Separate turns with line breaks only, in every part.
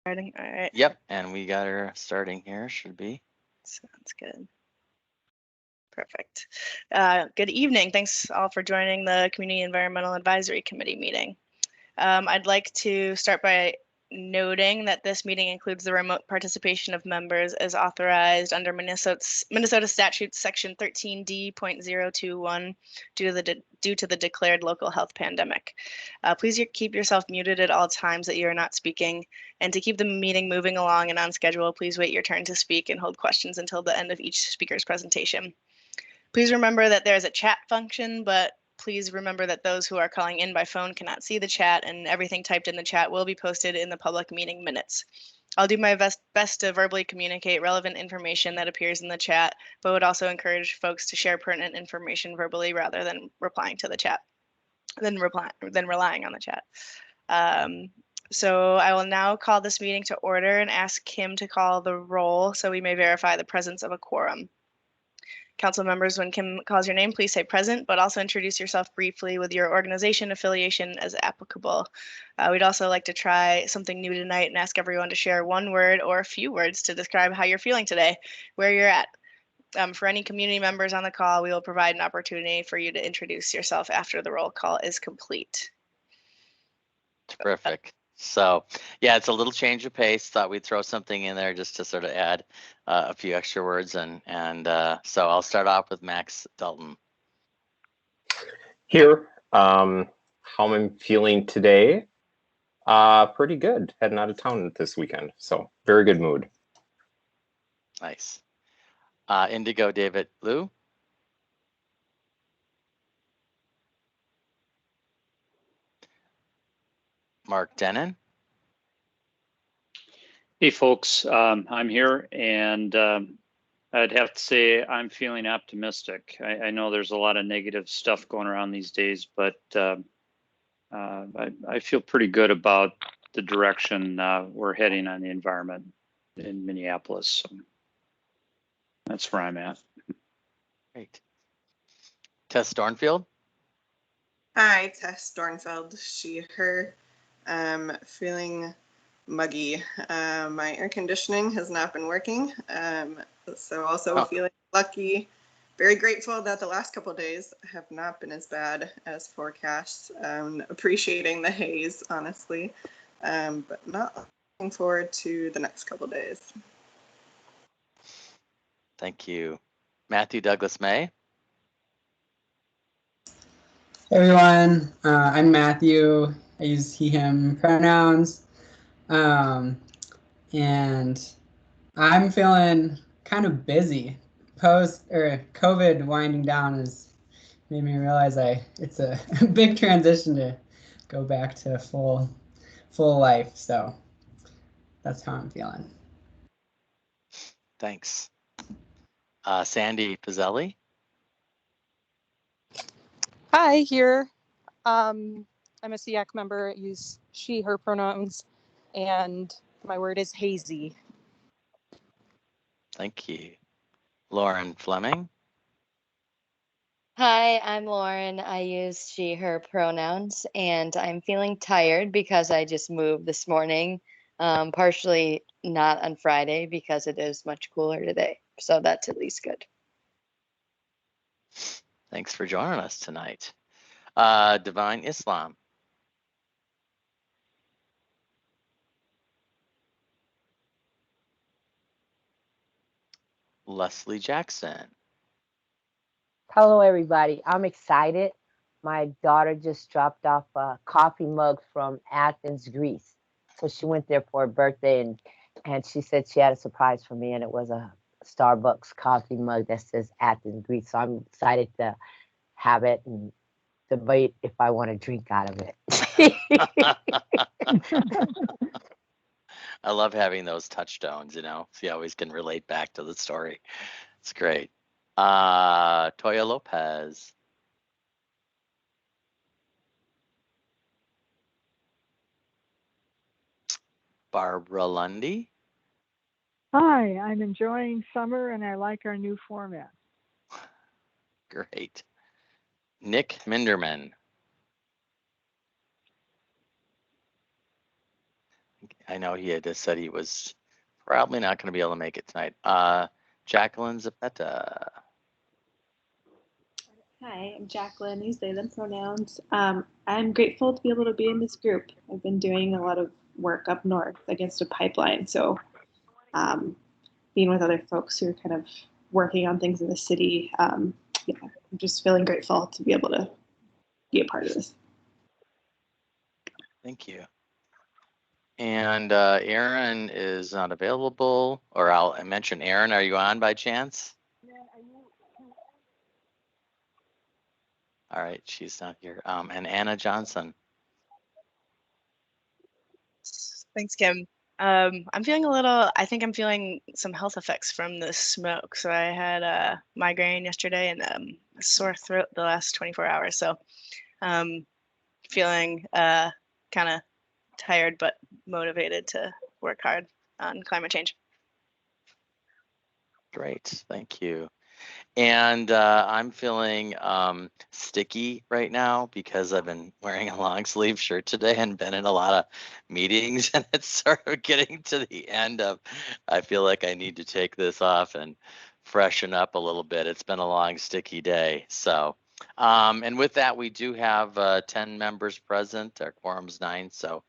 Starting. All right.
Yep, and we got her starting here, should be.
Sounds good. Perfect. Good evening. Thanks all for joining the Community Environmental Advisory Committee meeting. I'd like to start by noting that this meeting includes the remote participation of members as authorized under Minnesota Statute Section 13D.021 due to the declared local health pandemic. Please keep yourself muted at all times that you are not speaking. And to keep the meeting moving along and on schedule, please wait your turn to speak and hold questions until the end of each speaker's presentation. Please remember that there is a chat function, but please remember that those who are calling in by phone cannot see the chat, and everything typed in the chat will be posted in the public meeting minutes. I'll do my best to verbally communicate relevant information that appears in the chat, but would also encourage folks to share pertinent information verbally rather than replying to the chat, than relying on the chat. So I will now call this meeting to order and ask Kim to call the roll so we may verify the presence of a quorum. Council members, when Kim calls your name, please say present, but also introduce yourself briefly with your organization affiliation as applicable. We'd also like to try something new tonight and ask everyone to share one word or a few words to describe how you're feeling today, where you're at. For any community members on the call, we will provide an opportunity for you to introduce yourself after the roll call is complete.
Terrific. So yeah, it's a little change of pace. Thought we'd throw something in there just to sort of add a few extra words, and so I'll start off with Max Dalton.
Here, how I'm feeling today? Pretty good. Heading out of town this weekend, so very good mood.
Nice. Indigo David Liu. Mark Denon.
Hey folks, I'm here, and I'd have to say I'm feeling optimistic. I know there's a lot of negative stuff going around these days, but I feel pretty good about the direction we're heading on the environment in Minneapolis. So that's where I'm at.
Great. Tess Dornfield.
Hi, Tess Dornfeld, she, her. Feeling muggy. My air conditioning has not been working, so also feeling lucky. Very grateful that the last couple of days have not been as bad as forecast. Appreciating the haze, honestly, but not looking forward to the next couple of days.
Thank you. Matthew Douglas May.
Hey everyone, I'm Matthew. I use he, him pronouns. And I'm feeling kind of busy. COVID winding down has made me realize it's a big transition to go back to full life. So that's how I'm feeling.
Thanks. Sandy Pizzelli.
Hi, here. I'm a SEAC member. I use she, her pronouns, and my word is hazy.
Thank you. Lauren Fleming.
Hi, I'm Lauren. I use she, her pronouns, and I'm feeling tired because I just moved this morning, partially not on Friday because it is much cooler today. So that's at least good.
Thanks for joining us tonight. Divine Islam. Leslie Jackson.
Hello, everybody. I'm excited. My daughter just dropped off a coffee mug from Athens, Greece. So she went there for her birthday, and she said she had a surprise for me, and it was a Starbucks coffee mug that says Athens, Greece. So I'm excited to have it and debate if I want to drink out of it.
I love having those touchstones, you know, so you always can relate back to the story. It's great. Toya Lopez. Barbara Lundy.
Hi, I'm enjoying summer and I like our new format.
Great. Nick Minderman. I know he had just said he was probably not going to be able to make it tonight. Jacqueline Zapeta.
Hi, I'm Jacqueline. Use they, them pronouns. I'm grateful to be able to be in this group. I've been doing a lot of work up north against a pipeline. So being with other folks who are kind of working on things in the city, I'm just feeling grateful to be able to be a part of this.
Thank you. And Aaron is not available, or I mention Aaron. Are you on by chance? All right, she's not here. And Anna Johnson.
Thanks, Kim. I'm feeling I think I'm feeling some health effects from the smoke. So I had a migraine yesterday and a sore throat the last 24 hours. So feeling kind of tired, but motivated to work hard on climate change.
Great, thank you. And I'm feeling sticky right now because I've been wearing a long sleeve shirt today and been in a lot of meetings, and it's sort of getting to the end of, I feel like I need to take this off and freshen up a little bit. It's been a long, sticky day. So, and with that, we do have 10 members present. Our quorum's 9, so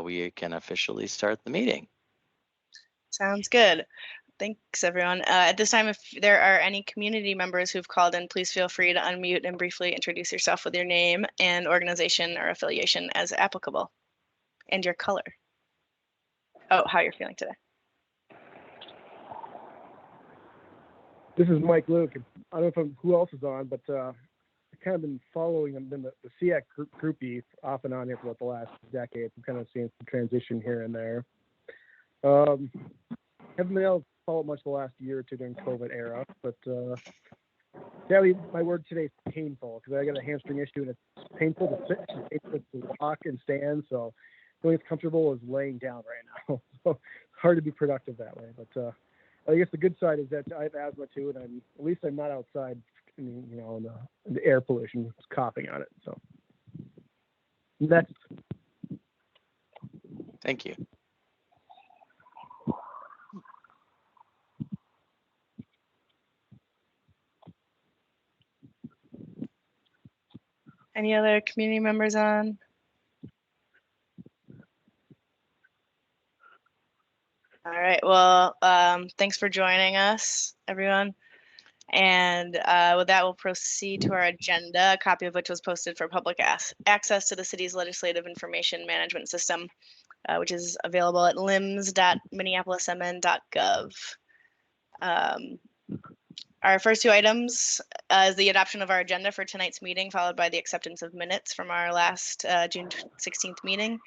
we can officially start the meeting.
Sounds good. Thanks, everyone. At this time, if there are any community members who've called in, please feel free to unmute and briefly introduce yourself with your name and organization or affiliation as applicable, and your color. Oh, how you're feeling today.
This is Mike Luke. I don't know who else is on, but I've kind of been following them, been the SEAC groupie off and on here for about the last decade. I'm kind of seeing some transition here and there. Haven't been able to follow much the last year or two during COVID era, but sadly, my word today is painful because I got a hamstring issue and it's painful to sit, it's painful to walk and stand. So the only comfortable is laying down right now. So it's hard to be productive that way. But I guess the good side is that I have asthma too, and at least I'm not outside, in the air pollution, coughing on it. So that's.
Thank you.
Any other community members on? All right, well, thanks for joining us, everyone. And with that, we'll proceed to our agenda, a copy of which was posted for public access to the city's legislative information management system, which is available at lims.minneapolismn.gov. Our first 2 items is the adoption of our agenda for tonight's meeting, followed by the acceptance of minutes from our last June 16th meeting.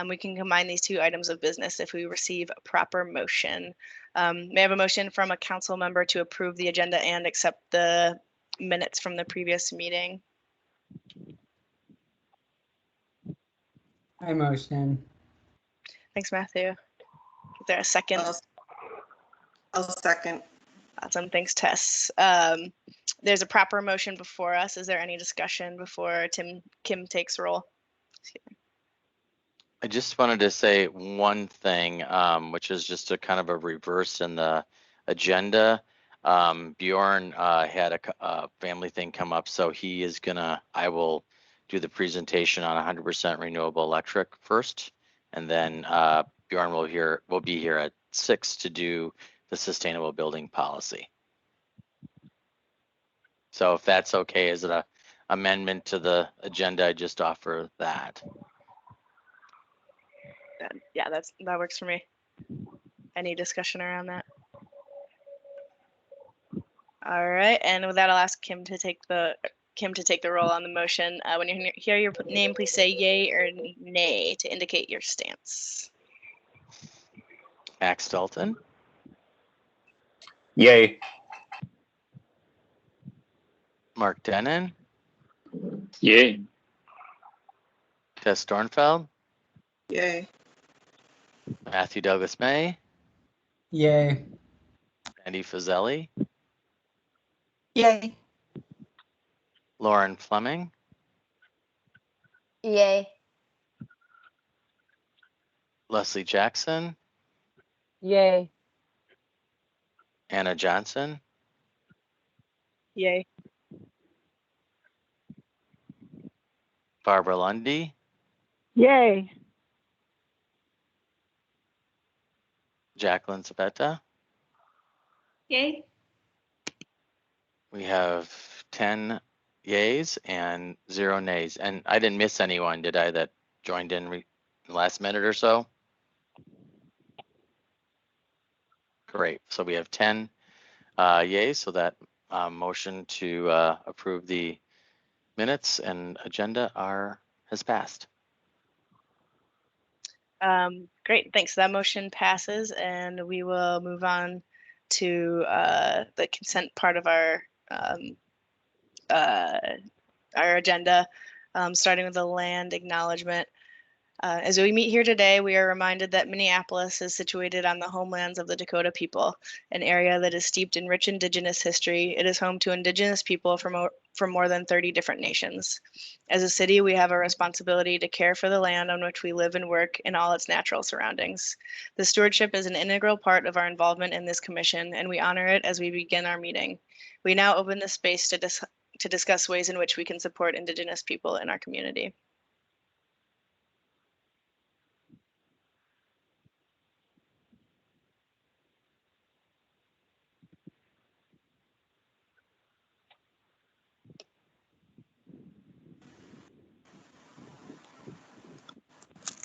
We can combine these 2 items of business if we receive a proper motion. May I have a motion from a council member to approve the agenda and accept the minutes from the previous meeting?
I motion.
Thanks, Matthew. Is there a second?
I'll second.
Awesome, thanks, Tess. There's a proper motion before us. Is there any discussion before Kim takes roll?
I just wanted to say one thing, which is just a kind of a reverse in the agenda. Bjorn had a family thing come up, so he is I will do the presentation on 100% renewable electric first, and then Bjorn will be here at 6 to do the sustainable building policy. So if that's okay, is it a amendment to the agenda? I just offer that.
Yeah, that works for me. Any discussion around that? All right, and with that, I'll ask Kim to take the roll on the motion. When you hear your name, please say yay or nay to indicate your stance.
Max Dalton.
Yay.
Mark Denon.
Yay.
Tess Dornfeld.
Yay.
Matthew Douglas May.
Yay.
Andy Fazeli.
Yay.
Lauren Fleming.
Yay.
Leslie Jackson,
Yay.
Anna Johnson,
Yay.
Barbara Lundy,
Yay.
Jacqueline Zapeta.
Yay.
We have 10 yays and 0 nays. And I didn't miss anyone, did I, that joined in last minute or so? Great. So we have 10 yays, so that motion to approve the minutes and agenda has passed.
Great, thanks. That motion passes, and we will move on to the consent part of our agenda, starting with the land acknowledgement. As we meet here today, we are reminded that Minneapolis is situated on the homelands of the Dakota people, an area that is steeped in rich Indigenous history. It is home to Indigenous people from more than 30 different nations. As a city, we have a responsibility to care for the land on which we live and work in all its natural surroundings. The stewardship is an integral part of our involvement in this commission, and we honor it as we begin our meeting. We now open this space to discuss ways in which we can support Indigenous people in our community.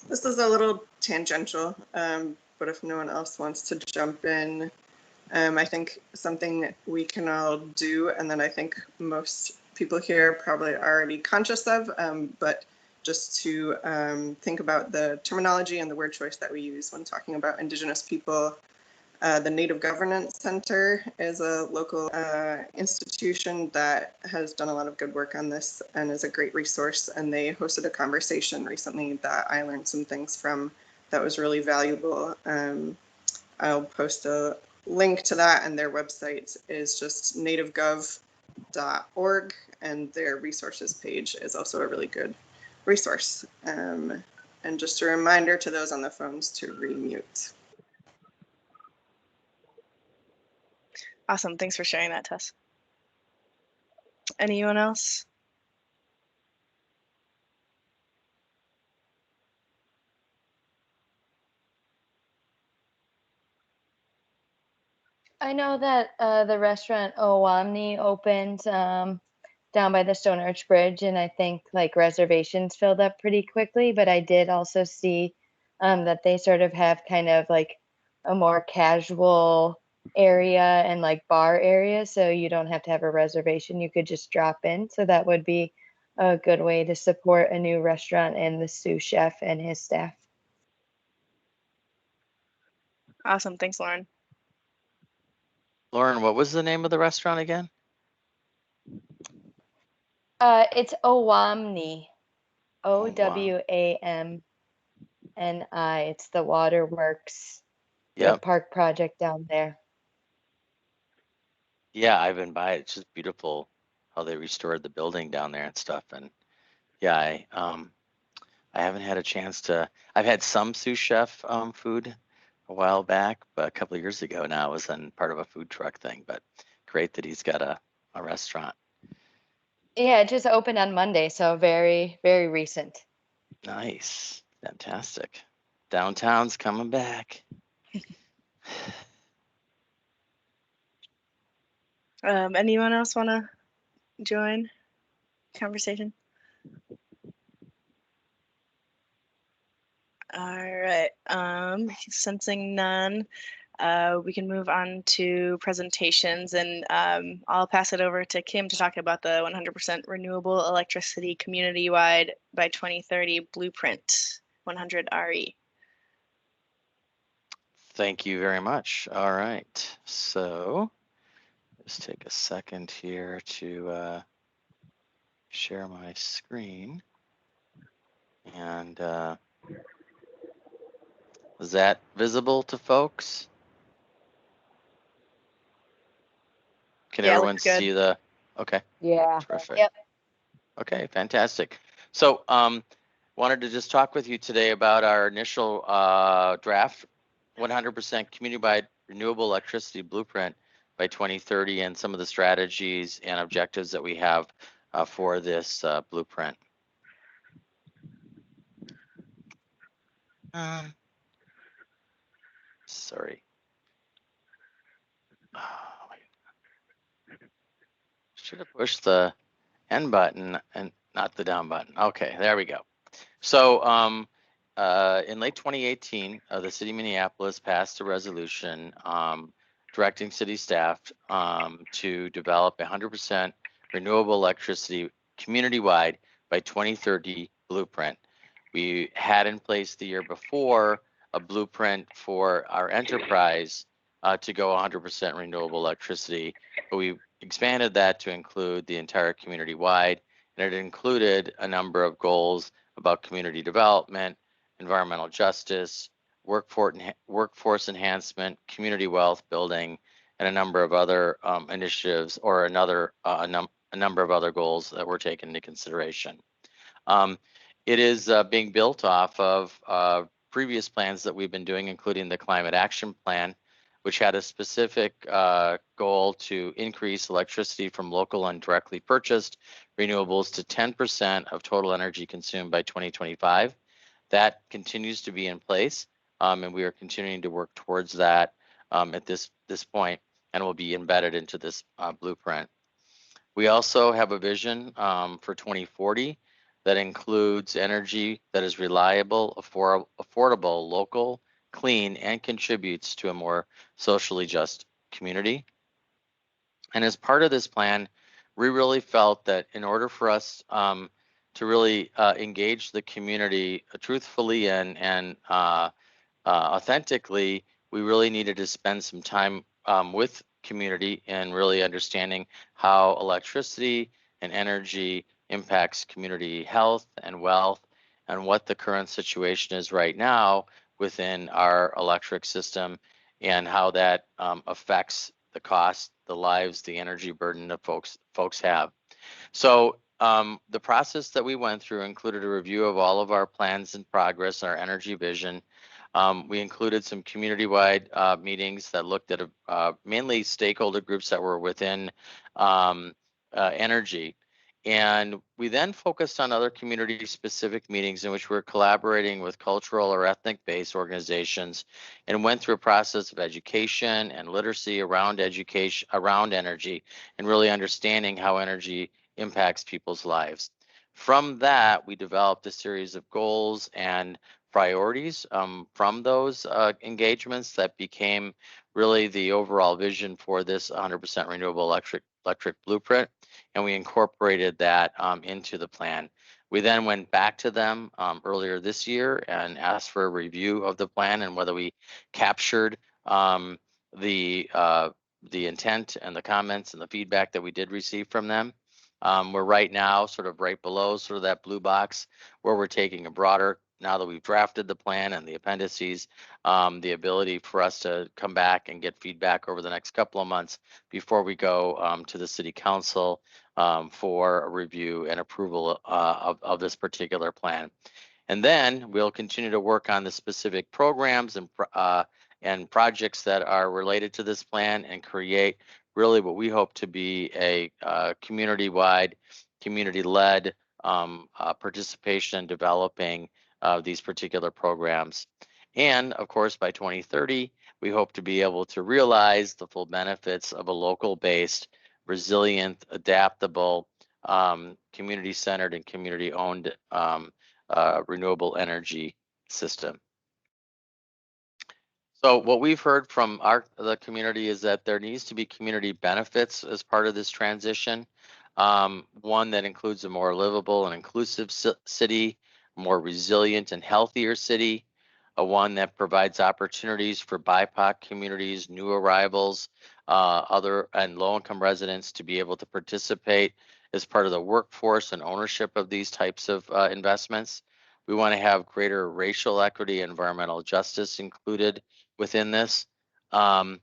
This is a little tangential, but if no one else wants to jump in, I think something we can all do, and that I think most people here are probably already conscious of, but just to think about the terminology and the word choice that we use when talking about Indigenous people. The Native Governance Center is a local institution that has done a lot of good work on this and is a great resource. And they hosted a conversation recently that I learned some things from that was really valuable. I'll post a link to that, and their website is just nativegov.org, and their resources page is also a really good resource. And just a reminder to those on the phones to remute.
Awesome. Thanks for sharing that, Tess. Anyone else?
I know that the restaurant Owamny opened down by the Stone Arch Bridge, and I think like reservations filled up pretty quickly, but I did also see that they sort of have kind of like a more casual area and like bar area, so you don't have to have a reservation, you could just drop in. So that would be a good way to support a new restaurant and the Sous Chef and his staff.
Awesome. Thanks, Lauren.
Lauren, what was the name of the restaurant again?
It's Owamny. Owamny. It's the waterworks, the park project down there.
Yeah, I've been by it. It's just beautiful how they restored the building down there and stuff. And yeah, I haven't had a chance to. I've had some Sous Chef food a while back, but a couple of years ago now. It was on part of a food truck thing. But great that he's got a restaurant.
Yeah, it just opened on Monday, so very, very recent.
Nice, fantastic. Downtown's coming back.
Anyone else want to join conversation? All right. Sensing none, we can move on to presentations, and I'll pass it over to Kim to talk about the 100% renewable electricity community-wide by 2030 blueprint 100 RE.
Thank you very much. All right, so just take a second here to share my screen. And is that visible to folks? Can everyone see the? Okay.
Yeah.
Terrific.
Yep.
Okay, fantastic. So wanted to just talk with you today about our initial draft 100% community-wide renewable electricity blueprint by 2030 and some of the strategies and objectives that we have for this blueprint. Sorry. Should have pushed the end button and not the down button. Okay, there we go. So in late 2018, the city of Minneapolis passed a resolution directing city staff to develop 100% renewable electricity community-wide by 2030 blueprint. We had in place the year before a blueprint for our enterprise to go 100% renewable electricity, but we expanded that to include the entire community-wide, and it included a number of goals about community development, environmental justice, workforce enhancement, community wealth building, and a number of other initiatives, or a number of other goals that were taken into consideration. It is being built off of previous plans that we've been doing, including the Climate Action Plan, which had a specific goal to increase electricity from local and directly purchased renewables to 10% of total energy consumed by 2025. That continues to be in place, and we are continuing to work towards that at this point, and will be embedded into this blueprint. We also have a vision for 2040 that includes energy that is reliable, affordable, local, clean, and contributes to a more socially just community. And as part of this plan, we really felt that in order for us to really engage the community truthfully and authentically, we really needed to spend some time with community and really understanding how electricity and energy impacts community health and wealth, and what the current situation is right now within our electric system, and how that affects the cost, the lives, the energy burden that folks have. So the process that we went through included a review of all of our plans and progress, our energy vision. We included some community-wide meetings that looked at mainly stakeholder groups that were within energy. And we then focused on other community-specific meetings in which we're collaborating with cultural or ethnic-based organizations, and went through a process of education and literacy around energy, and really understanding how energy impacts people's lives. From that, we developed a series of goals and priorities from those engagements that became really the overall vision for this 100% renewable electric blueprint, and we incorporated that into the plan. We then went back to them earlier this year and asked for a review of the plan and whether we captured the intent and the comments and the feedback that we did receive from them. We're right now sort of right below sort of that blue box, where we're taking a broader, now that we've drafted the plan and the appendices, the ability for us to come back and get feedback over the next couple of months before we go to the city council for a review and approval of this particular plan. And then we'll continue to work on the specific programs and projects that are related to this plan, and create really what we hope to be a community-wide, community-led participation in developing these particular programs. And of course, by 2030, we hope to be able to realize the full benefits of a local-based, resilient, adaptable, community-centered and community-owned renewable energy system. So what we've heard from the community is that there needs to be community benefits as part of this transition. One that includes a more livable and inclusive city, more resilient and healthier city, one that provides opportunities for BIPOC communities, new arrivals, other and low-income residents to be able to participate as part of the workforce and ownership of these types of investments. We want to have greater racial equity and environmental justice included within this. I'm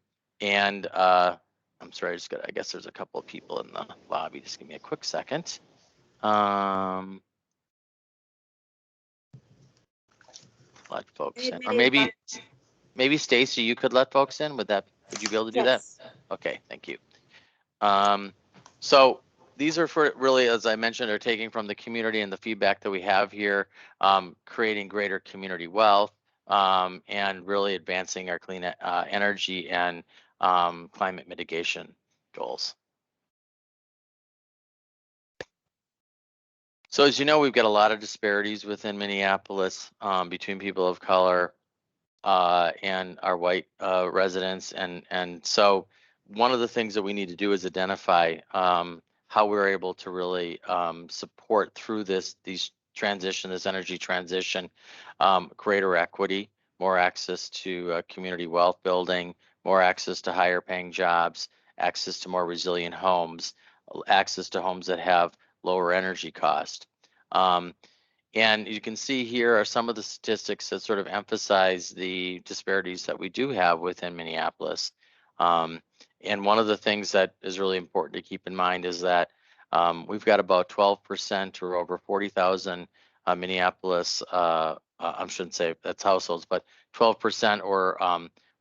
sorry, I guess there's a couple of people in the lobby. Just give me a quick second. let folks in, or
Maybe
maybe Stacy, you could let folks in. Would you be able to do that?
yes.
Okay, thank you. So these are for really, as I mentioned, are taking from the community and the feedback that we have here, creating greater community wealth, and really advancing our clean energy and climate mitigation goals. So as you know, we've got a lot of disparities within Minneapolis between people of color and our white residents, and so one of the things that we need to do is identify how we're able to really support through this energy transition, greater equity, more access to community wealth building, more access to higher paying jobs, access to more resilient homes, access to homes that have lower energy cost. And you can see here are some of the statistics that sort of emphasize the disparities that we do have within Minneapolis. And one of the things that is really important to keep in mind is that we've got about 12% or over 40,000 Minneapolis, I shouldn't say that's households, but 12% or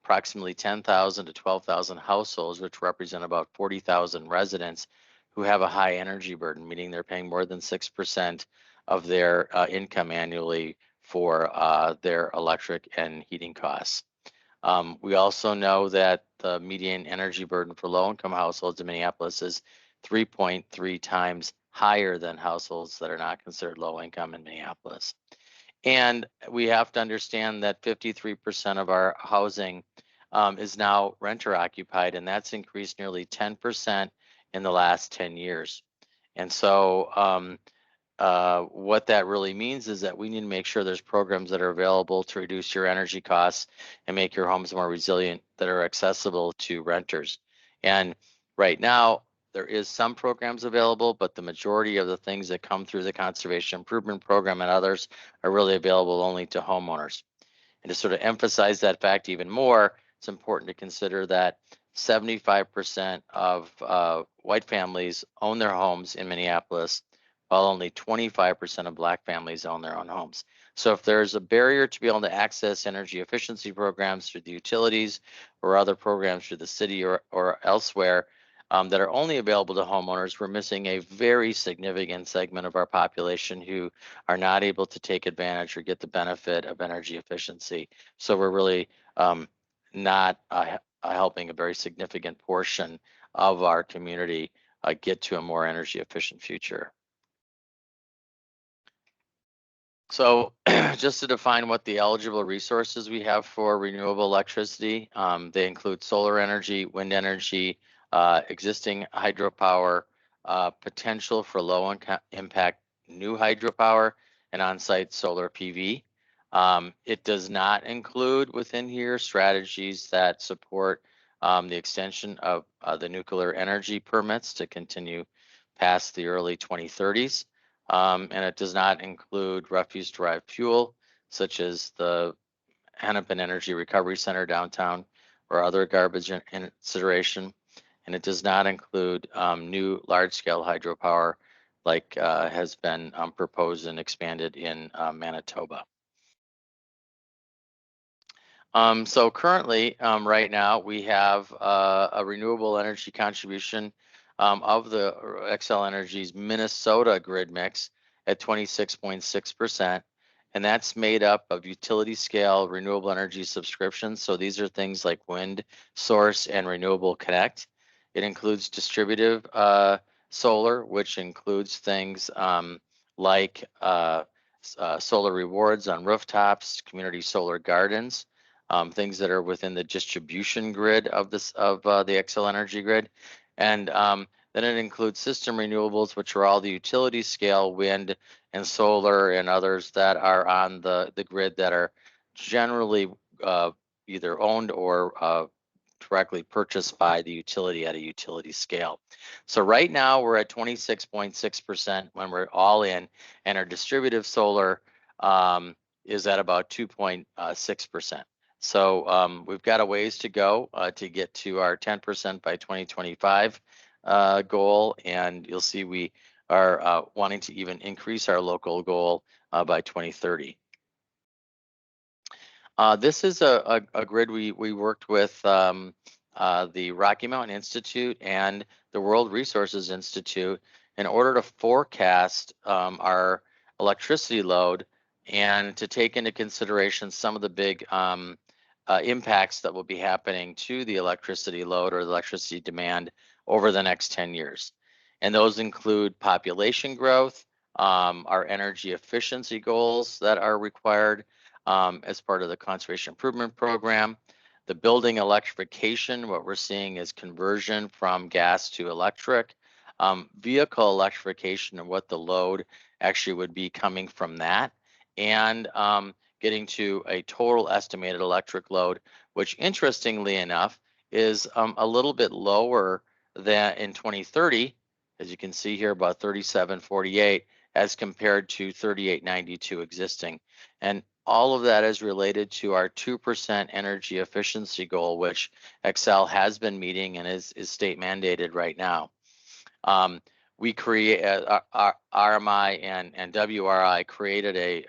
approximately 10,000 to 12,000 households, which represent about 40,000 residents who have a high energy burden, meaning they're paying more than 6% of their income annually for their electric and heating costs. We also know that the median energy burden for low-income households in Minneapolis is 3.3 times higher than households that are not considered low-income in Minneapolis. And we have to understand that 53% of our housing is now renter occupied, and that's increased nearly 10% in the last 10 years. And so what that really means is that we need to make sure there's programs that are available to reduce your energy costs and make your homes more resilient that are accessible to renters. And right now, there is some programs available, but the majority of the things that come through the Conservation Improvement Program and others are really available only to homeowners. And to sort of emphasize that fact even more, it's important to consider that 75% of white families own their homes in Minneapolis, while only 25% of Black families own their own homes. So if there's a barrier to be able to access energy efficiency programs through the utilities or other programs through the city or elsewhere that are only available to homeowners, we're missing a very significant segment of our population who are not able to take advantage or get the benefit of energy efficiency. So we're really not helping a very significant portion of our community get to a more energy efficient future. So just to define what the eligible resources we have for renewable electricity, they include solar energy, wind energy, existing hydropower, potential for low impact new hydropower, and on-site solar PV. It does not include within here strategies that support the extension of the nuclear energy permits to continue past the early 2030s. And it does not include refuse-derived fuel, such as the Hennepin Energy Recovery Center downtown or other garbage incineration. And it does not include new large-scale hydropower like has been proposed and expanded in Manitoba. So currently, right now, we have a renewable energy contribution of the Xcel Energy's Minnesota grid mix at 26.6%. And that's made up of utility scale renewable energy subscriptions. So these are things like Wind Source and Renewable Connect. It includes distributive solar, which includes things like solar rewards on rooftops, community solar gardens, things that are within the distribution grid of the Xcel Energy grid. And then it includes system renewables, which are all the utility scale wind and solar and others that are on the grid that are generally either owned or directly purchased by the utility at a utility scale. So right now we're at 26.6% when we're all in, and our distributive solar is at about 2.6%. So we've got a ways to go to get to our 10% by 2025 goal, and you'll see we are wanting to even increase our local goal by 2030. This is a grid we worked with the Rocky Mountain Institute and the World Resources Institute in order to forecast our electricity load and to take into consideration some of the big impacts that will be happening to the electricity load or the electricity demand over the next 10 years. And those include population growth, our energy efficiency goals that are required as part of the Conservation Improvement Program, the building electrification. What we're seeing is conversion from gas to electric, vehicle electrification and what the load actually would be coming from that, and getting to a total estimated electric load, which interestingly enough is a little bit lower than in 2030, as you can see here, about 3748 as compared to 3892 existing. And all of that is related to our 2% energy efficiency goal, which Xcel has been meeting and is state mandated right now. We create RMI and WRI created a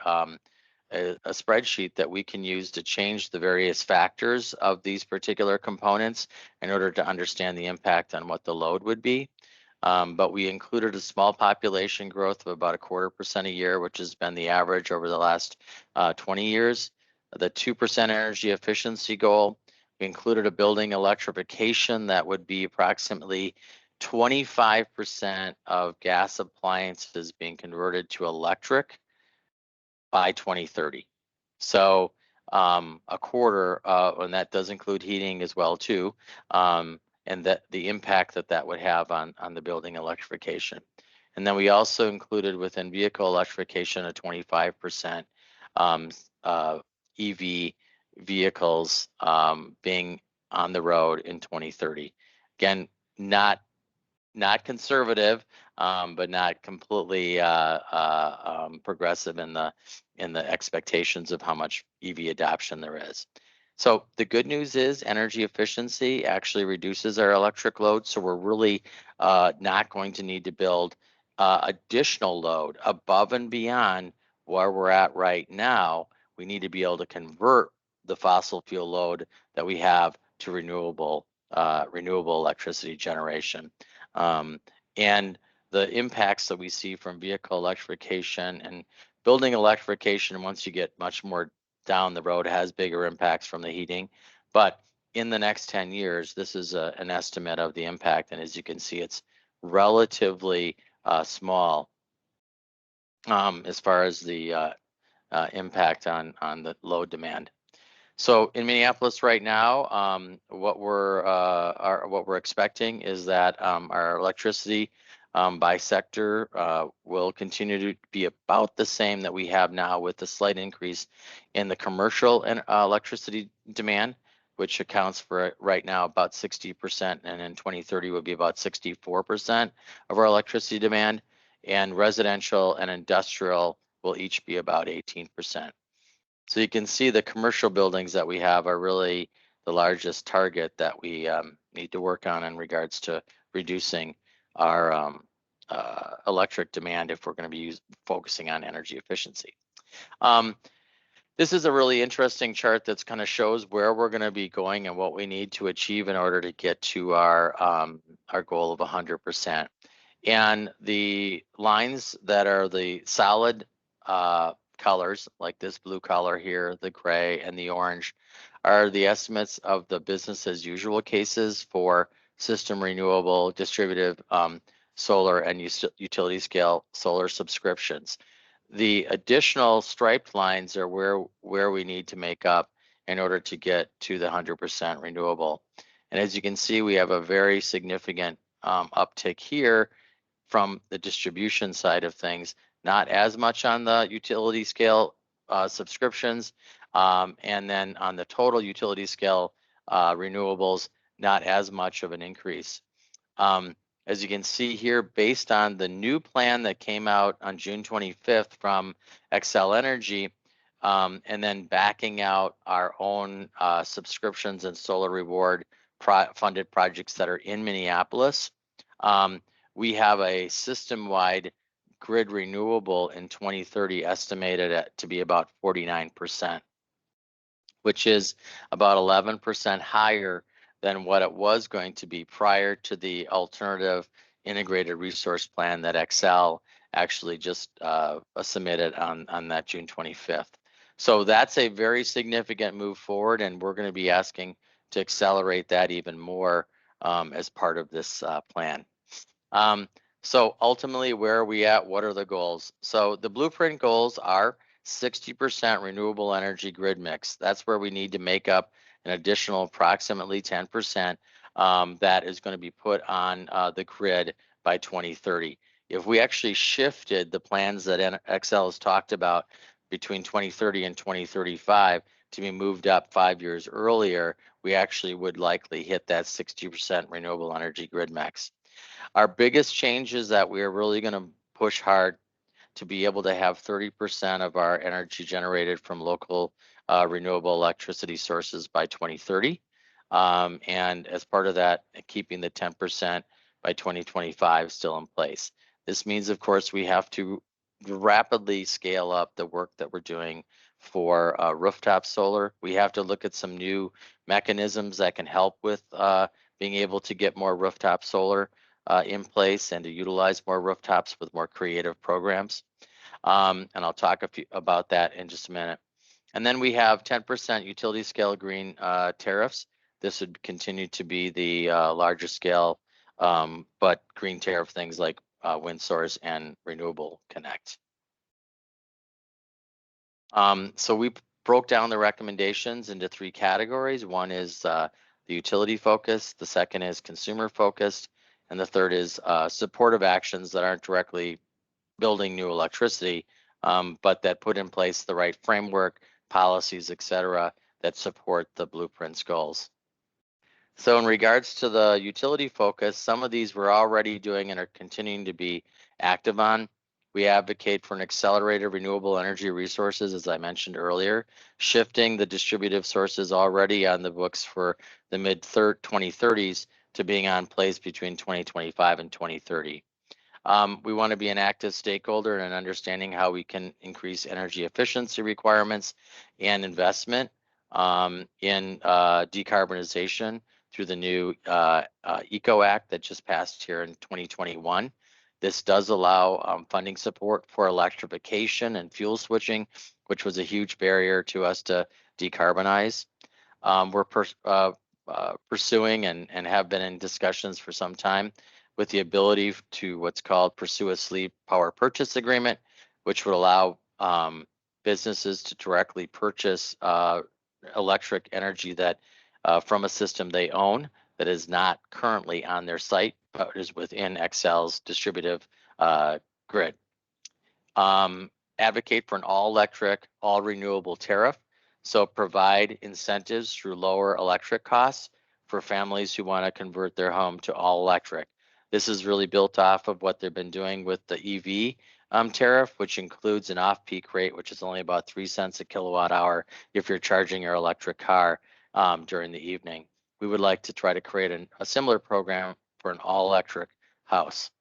spreadsheet that we can use to change the various factors of these particular components in order to understand the impact on what the load would be. But we included a small population growth of about 0.25% a year, which has been the average over the last 20 years. The 2% energy efficiency goal, we included a building electrification that would be approximately 25% of gas appliances being converted to electric by 2030. So a quarter, and that does include heating as well too, and that the impact that would have on the building electrification. And then we also included within vehicle electrification a 25% EV vehicles being on the road in 2030. Again, not conservative, but not completely progressive in the expectations of how much EV adoption there is. So the good news is energy efficiency actually reduces our electric load. So we're really not going to need to build additional load above and beyond where we're at right now. We need to be able to convert the fossil fuel load that we have to renewable electricity generation. And the impacts that we see from vehicle electrification and building electrification, once you get much more down the road, has bigger impacts from the heating. But in the next 10 years, this is an estimate of the impact. And as you can see, it's relatively small as far as the impact on the load demand. So in Minneapolis right now, what we're expecting is that our electricity by sector will continue to be about the same that we have now, with a slight increase in the commercial and electricity demand, which accounts for right now about 60%, and in 2030 will be about 64% of our electricity demand, and residential and industrial will each be about 18%. So you can see the commercial buildings that we have are really the largest target that we need to work on in regards to reducing our electric demand if we're going to be focusing on energy efficiency. This is a really interesting chart that's kind of shows where we're going to be going and what we need to achieve in order to get to our goal of 100%. And the lines that are the solid colors, like this blue color here, the gray and the orange, are the estimates of the business as usual cases for system renewable, distributive solar, and utility scale solar subscriptions. The additional striped lines are where we need to make up in order to get to the 100% renewable. And as you can see, we have a very significant uptick here from the distribution side of things, not as much on the utility scale subscriptions, and then on the total utility scale renewables, not as much of an increase. As you can see here, based on the new plan that came out on June 25th from Xcel Energy, and then backing out our own subscriptions and solar reward funded projects that are in Minneapolis, we have a system-wide grid renewable in 2030 estimated to be about 49%. which is about 11% higher than what it was going to be prior to the alternative integrated resource plan that Xcel actually just submitted on that June 25th. So that's a very significant move forward, and we're going to be asking to accelerate that even more as part of this plan. So ultimately, where are we at? What are the goals? So the blueprint goals are 60% renewable energy grid mix. That's where we need to make up an additional approximately 10% that is going to be put on the grid by 2030. If we actually shifted the plans that Xcel has talked about between 2030 and 2035 to be moved up 5 years earlier, we actually would likely hit that 60% renewable energy grid mix. Our biggest change is that we are really going to push hard to be able to have 30% of our energy generated from local renewable electricity sources by 2030. And as part of that, keeping the 10% by 2025 still in place. This means, of course, we have to rapidly scale up the work that we're doing for rooftop solar. We have to look at some new mechanisms that can help with being able to get more rooftop solar in place and to utilize more rooftops with more creative programs. And I'll talk about that in just a minute. And then we have 10% utility scale green tariffs. This would continue to be the larger scale, but green tariff things like wind source and renewable connect. So we broke down the recommendations into 3 categories. One is the utility focused, the second is consumer focused, and the third is supportive actions that aren't directly building new electricity, but that put in place the right framework, policies, et cetera, that support the blueprint's goals. So in regards to the utility focus, some of these we're already doing and are continuing to be active on. We advocate for an accelerated renewable energy resources, as I mentioned earlier, shifting the distributive sources already on the books for the mid-2030s to being on place between 2025 and 2030. We want to be an active stakeholder in understanding how we can increase energy efficiency requirements and investment in decarbonization through the new ECO Act that just passed here in 2021. This does allow funding support for electrification and fuel switching, which was a huge barrier to us to decarbonize. We're pursuing and have been in discussions for some time with the ability to what's called pursue a sleep power purchase agreement, which would allow businesses to directly purchase electric energy that from a system they own that is not currently on their site, but is within Xcel's distributive grid. Advocate for an all-electric, all-renewable tariff. So provide incentives through lower electric costs for families who want to convert their home to all electric. This is really built off of what they've been doing with the EV tariff, which includes an off-peak rate, which is only about 3 cents a kilowatt hour if you're charging your electric car during the evening. We would like to try to create a similar program for an all-electric house.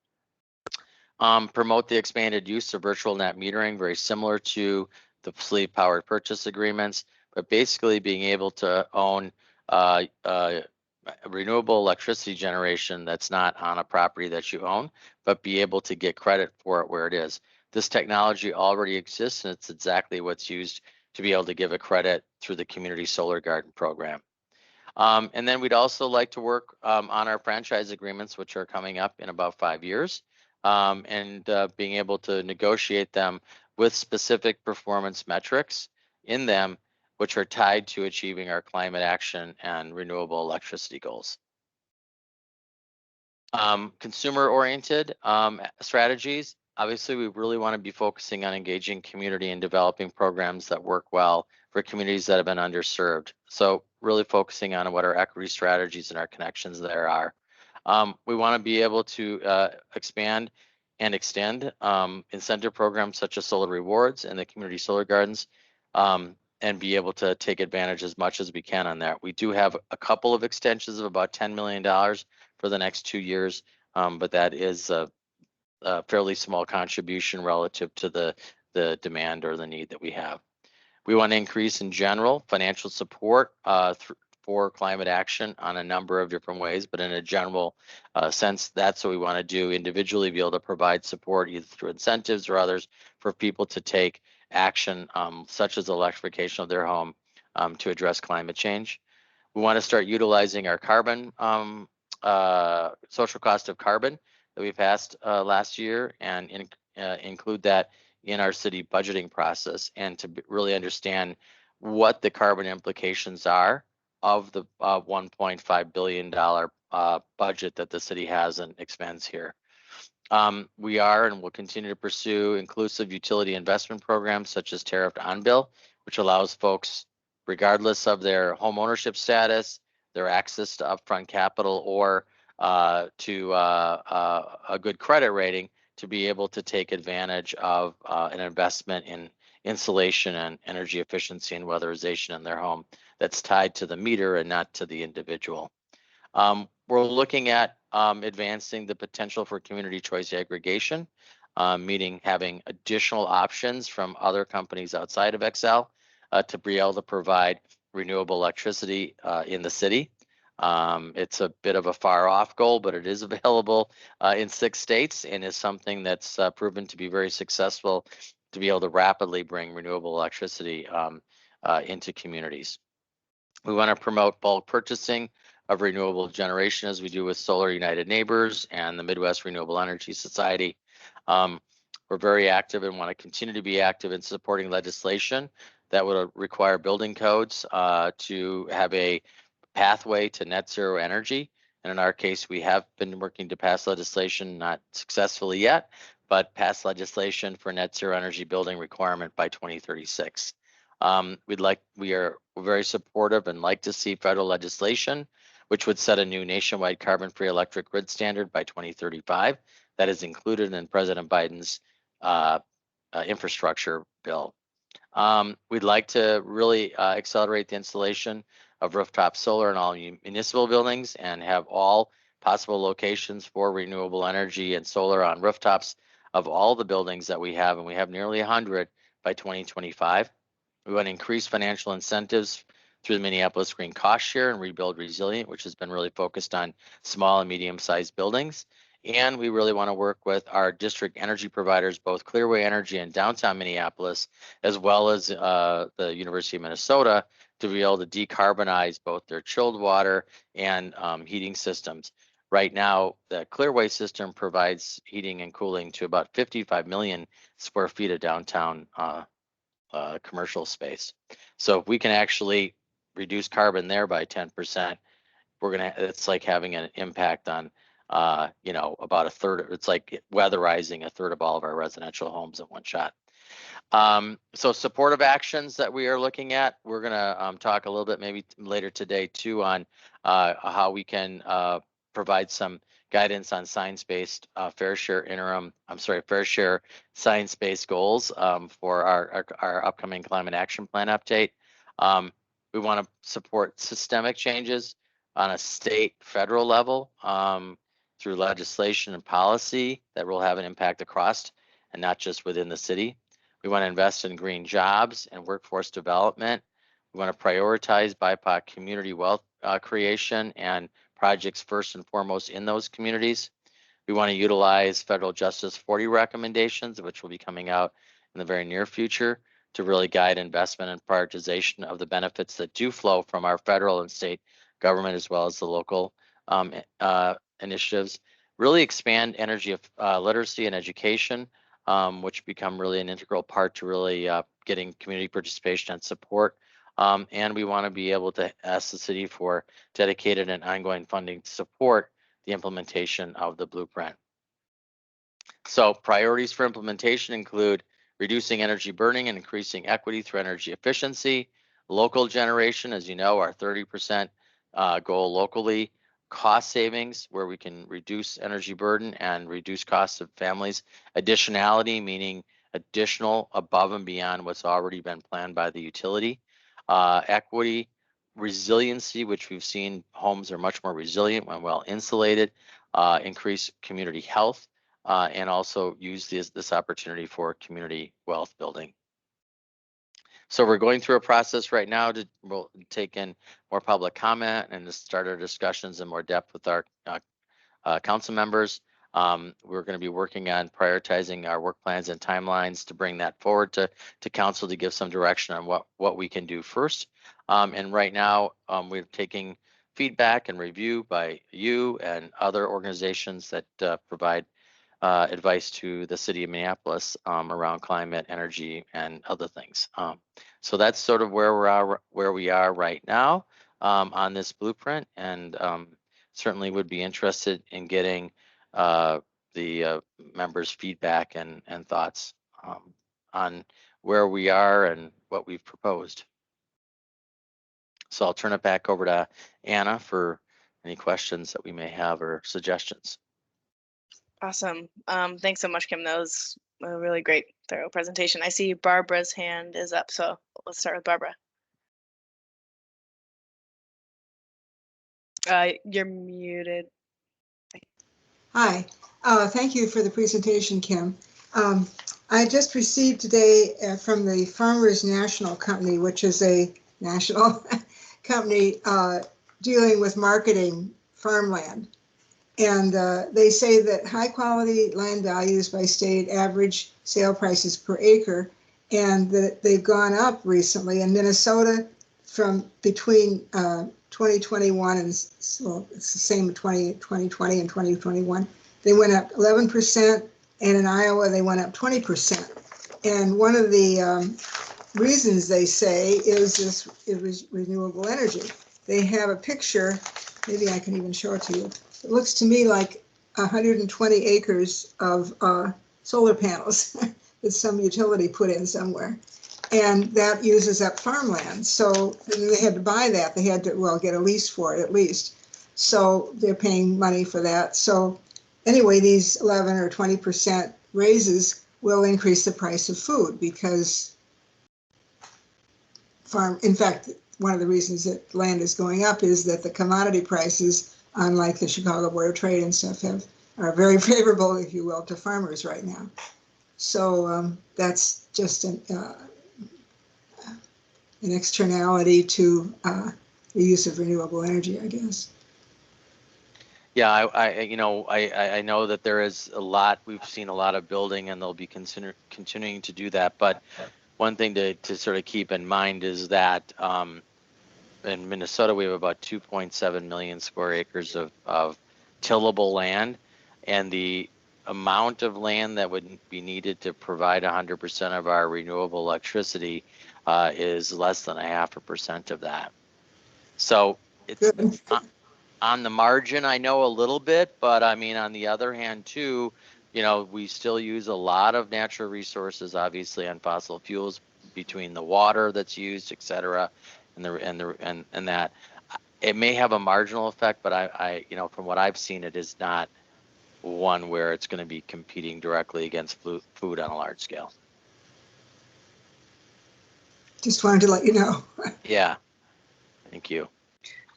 Promote the expanded use of virtual net metering, very similar to the sleep powered purchase agreements, but basically being able to own renewable electricity generation that's not on a property that you own, but be able to get credit for it where it is. This technology already exists, and it's exactly what's used to be able to give a credit through the Community Solar Garden program. And then we'd also like to work on our franchise agreements, which are coming up in about 5 years, and being able to negotiate them with specific performance metrics in them, which are tied to achieving our climate action and renewable electricity goals. Consumer-oriented strategies. Obviously, we really want to be focusing on engaging community and developing programs that work well for communities that have been underserved. So really focusing on what our equity strategies and our connections there are. We want to be able to expand and extend incentive programs such as solar rewards and the community solar gardens, and be able to take advantage as much as we can on that. We do have a couple of extensions of about $10 million for the next 2 years, but that is a fairly small contribution relative to the demand or the need that we have. We want to increase in general financial support for climate action on a number of different ways, but in a general sense, that's what we want to do. Individually, be able to provide support either through incentives or others for people to take action, such as electrification of their home, to address climate change. We want to start utilizing our carbon, social cost of carbon that we passed last year, and include that in our city budgeting process, and to really understand what the carbon implications are of the $1.5 billion budget that the city has and expends here. We are and will continue to pursue inclusive utility investment programs such as tariff on bill, which allows folks, regardless of their home ownership status, their access to upfront capital, or to a good credit rating, to be able to take advantage of an investment in insulation and energy efficiency and weatherization in their home that's tied to the meter and not to the individual. We're looking at advancing the potential for community choice aggregation, meaning having additional options from other companies outside of Xcel to be able to provide renewable electricity in the city. It's a bit of a far off goal, but it is available in 6 states and is something that's proven to be very successful to be able to rapidly bring renewable electricity into communities. We want to promote bulk purchasing of renewable generation, as we do with Solar United Neighbors and the Midwest Renewable Energy Society. We're very active and want to continue to be active in supporting legislation that would require building codes to have a pathway to net zero energy. And in our case, we have been working to pass legislation, not successfully yet, but pass legislation for net zero energy building requirement by 2036. We are very supportive and like to see federal legislation, which would set a new nationwide carbon-free electric grid standard by 2035. That is included in President Biden's infrastructure bill. We'd like to really accelerate the installation of rooftop solar in all municipal buildings and have all possible locations for renewable energy and solar on rooftops of all the buildings that we have, and we have nearly 100 by 2025. We want to increase financial incentives through the Minneapolis Green Cost Share and Rebuild Resilient, which has been really focused on small and medium-sized buildings. And we really want to work with our district energy providers, both Clearway Energy in downtown Minneapolis, as well as the University of Minnesota, to be able to decarbonize both their chilled water and heating systems. Right now, the Clearway system provides heating and cooling to about 55 million square feet of downtown commercial space. So if we can actually reduce carbon there by 10%, it's like having an impact on about a third. It's like weatherizing a third of all of our residential homes in one shot. So supportive actions that we are looking at, we're going to talk a little bit maybe later today too on how we can provide some guidance on science-based fair share science-based goals for our upcoming climate action plan update. We want to support systemic changes on a state, federal level through legislation and policy that will have an impact across and not just within the city. We want to invest in green jobs and workforce development. We want to prioritize BIPOC community wealth creation and projects first and foremost in those communities. We want to utilize Federal Justice 40 recommendations, which will be coming out in the very near future, to really guide investment and prioritization of the benefits that do flow from our federal and state government, as well as the local initiatives. Really expand energy literacy and education, which become really an integral part to really getting community participation and support. And we want to be able to ask the city for dedicated and ongoing funding to support the implementation of the blueprint. So priorities for implementation include reducing energy burning and increasing equity through energy efficiency, local generation, as you know, our 30% goal locally, cost savings where we can reduce energy burden and reduce costs of families, additionality, meaning additional above and beyond what's already been planned by the utility, equity, resiliency, which we've seen homes are much more resilient when well insulated, increase community health, and also use this opportunity for community wealth building. So we're going through a process right now we'll take in more public comment and to start our discussions in more depth with our council members. We're going to be working on prioritizing our work plans and timelines to bring that forward to council to give some direction on what we can do first. And right now, we're taking feedback and review by you and other organizations that provide advice to the city of Minneapolis around climate, energy, and other things. So that's sort of where we are right now on this blueprint, and certainly would be interested in getting the members' feedback and thoughts on where we are and what we've proposed. So I'll turn it back over to Anna for any questions that we may have or suggestions.
Awesome. Thanks so much, Kim. That was a really great, thorough presentation. I see Barbara's hand is up, so let's start with Barbara. You're muted.
Hi. Thank you for the presentation, Kim. I just received today from the Farmers National Company, which is a national company dealing with marketing farmland. And they say that high quality land values by state average sale prices per acre, and that they've gone up recently in Minnesota from between 2021 and, well, it's the same 2020 and 2021. They went up 11%, and in Iowa they went up 20%. And one of the reasons they say is it was renewable energy. They have a picture, maybe I can even show it to you. It looks to me like 120 acres of solar panels that some utility put in somewhere. And that uses up farmland. So they had to buy that. They had to, well, get a lease for it at least. So they're paying money for that. So anyway, these 11 or 20% raises will increase the price of food because in fact, one of the reasons that land is going up is that the commodity prices, unlike the Chicago Board of Trade and stuff, are very favorable, if you will, to farmers right now. So that's just an externality to the use of renewable energy, I guess.
Yeah, I know that there is a lot. We've seen a lot of building, and they'll be continuing to do that. But one thing to sort of keep in mind is that in Minnesota, we have about 2.7 million square acres of tillable land, and the amount of land that would be needed to provide 100% of our renewable electricity is less than 0.5% of that. So it's on the margin, I know a little bit, but I mean, on the other hand too, we still use a lot of natural resources, obviously, on fossil fuels, between the water that's used, et cetera, and that it may have a marginal effect, but I from what I've seen, it is not one where it's going to be competing directly against food on a large scale.
Just wanted to let you know.
Yeah, thank you.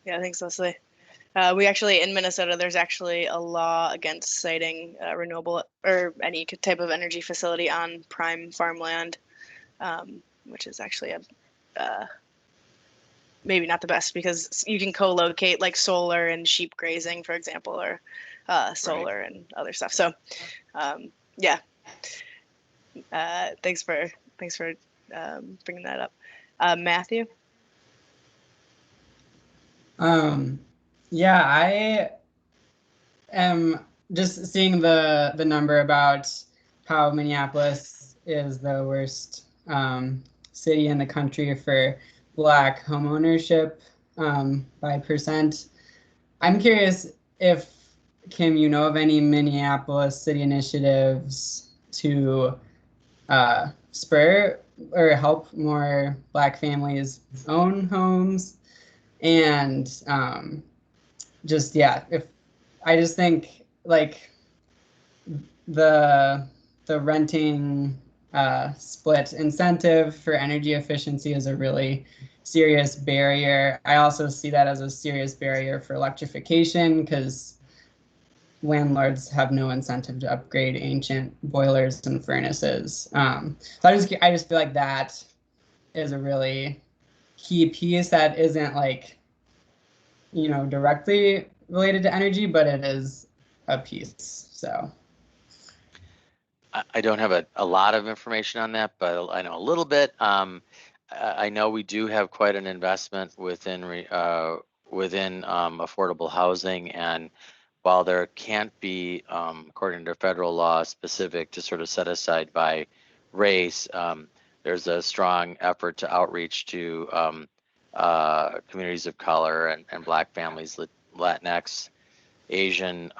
Yeah, thanks, Leslie. We actually, in Minnesota, there's actually a law against siting renewable or any type of energy facility on prime farmland, which is actually maybe not the best because you can co-locate like solar and sheep grazing, for example, or solar and other stuff. So, yeah. Thanks for bringing that up, Matthew.
Yeah, I am just seeing the number about how Minneapolis is the worst city in the country for Black homeownership by percent. I'm curious if, Kim, you know of any Minneapolis city initiatives to spur or help more Black families own homes, and I just think like the renting split incentive for energy efficiency is a really serious barrier. I also see that as a serious barrier for electrification because landlords have no incentive to upgrade ancient boilers and furnaces. So I just feel like that is a really key piece that isn't like, directly related to energy, but it is a piece. So
I don't have a lot of information on that, but I know a little bit. I know we do have quite an investment within affordable housing, and while there can't be, according to federal law, specific to sort of set aside by race, there's a strong effort to outreach to communities of color and Black families, Latinx, Asian,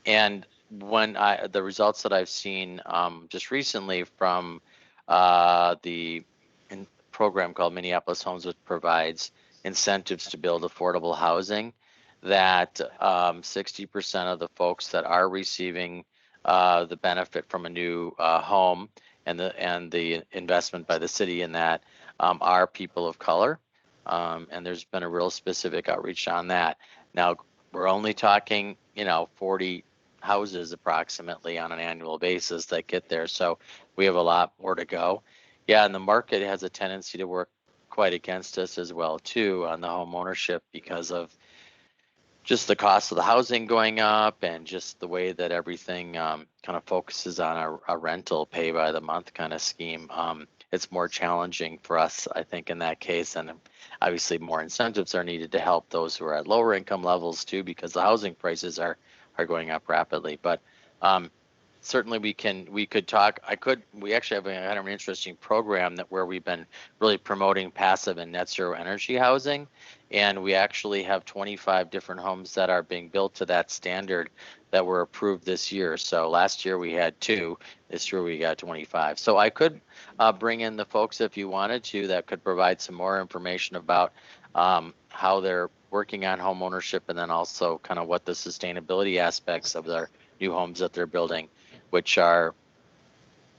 and when the results that I've seen just recently from the program called Minneapolis Homes, which provides incentives to build affordable housing, that 60% of the folks that are receiving the benefit from a new home and the investment by the city in that are people of color, and there's been a real specific outreach on that. Now, we're only talking, 40 houses approximately on an annual basis that get there. So we have a lot more to go. Yeah, and the market has a tendency to work quite against us as well too on the home ownership because of just the cost of the housing going up and just the way that everything kind of focuses on a rental pay by the month kind of scheme. It's more challenging for us, I think, in that case. And obviously more incentives are needed to help those who are at lower income levels too, because the housing prices are going up rapidly. But certainly we could talk. We actually have kind of an interesting program where we've been really promoting passive and net zero energy housing. And we actually have 25 different homes that are being built to that standard that were approved this year. So last year we had 2, this year we got 25. So I could bring in the folks if you wanted to that could provide some more information about how they're working on home ownership, and then also kind of what the sustainability aspects of their new homes that they're building, which are,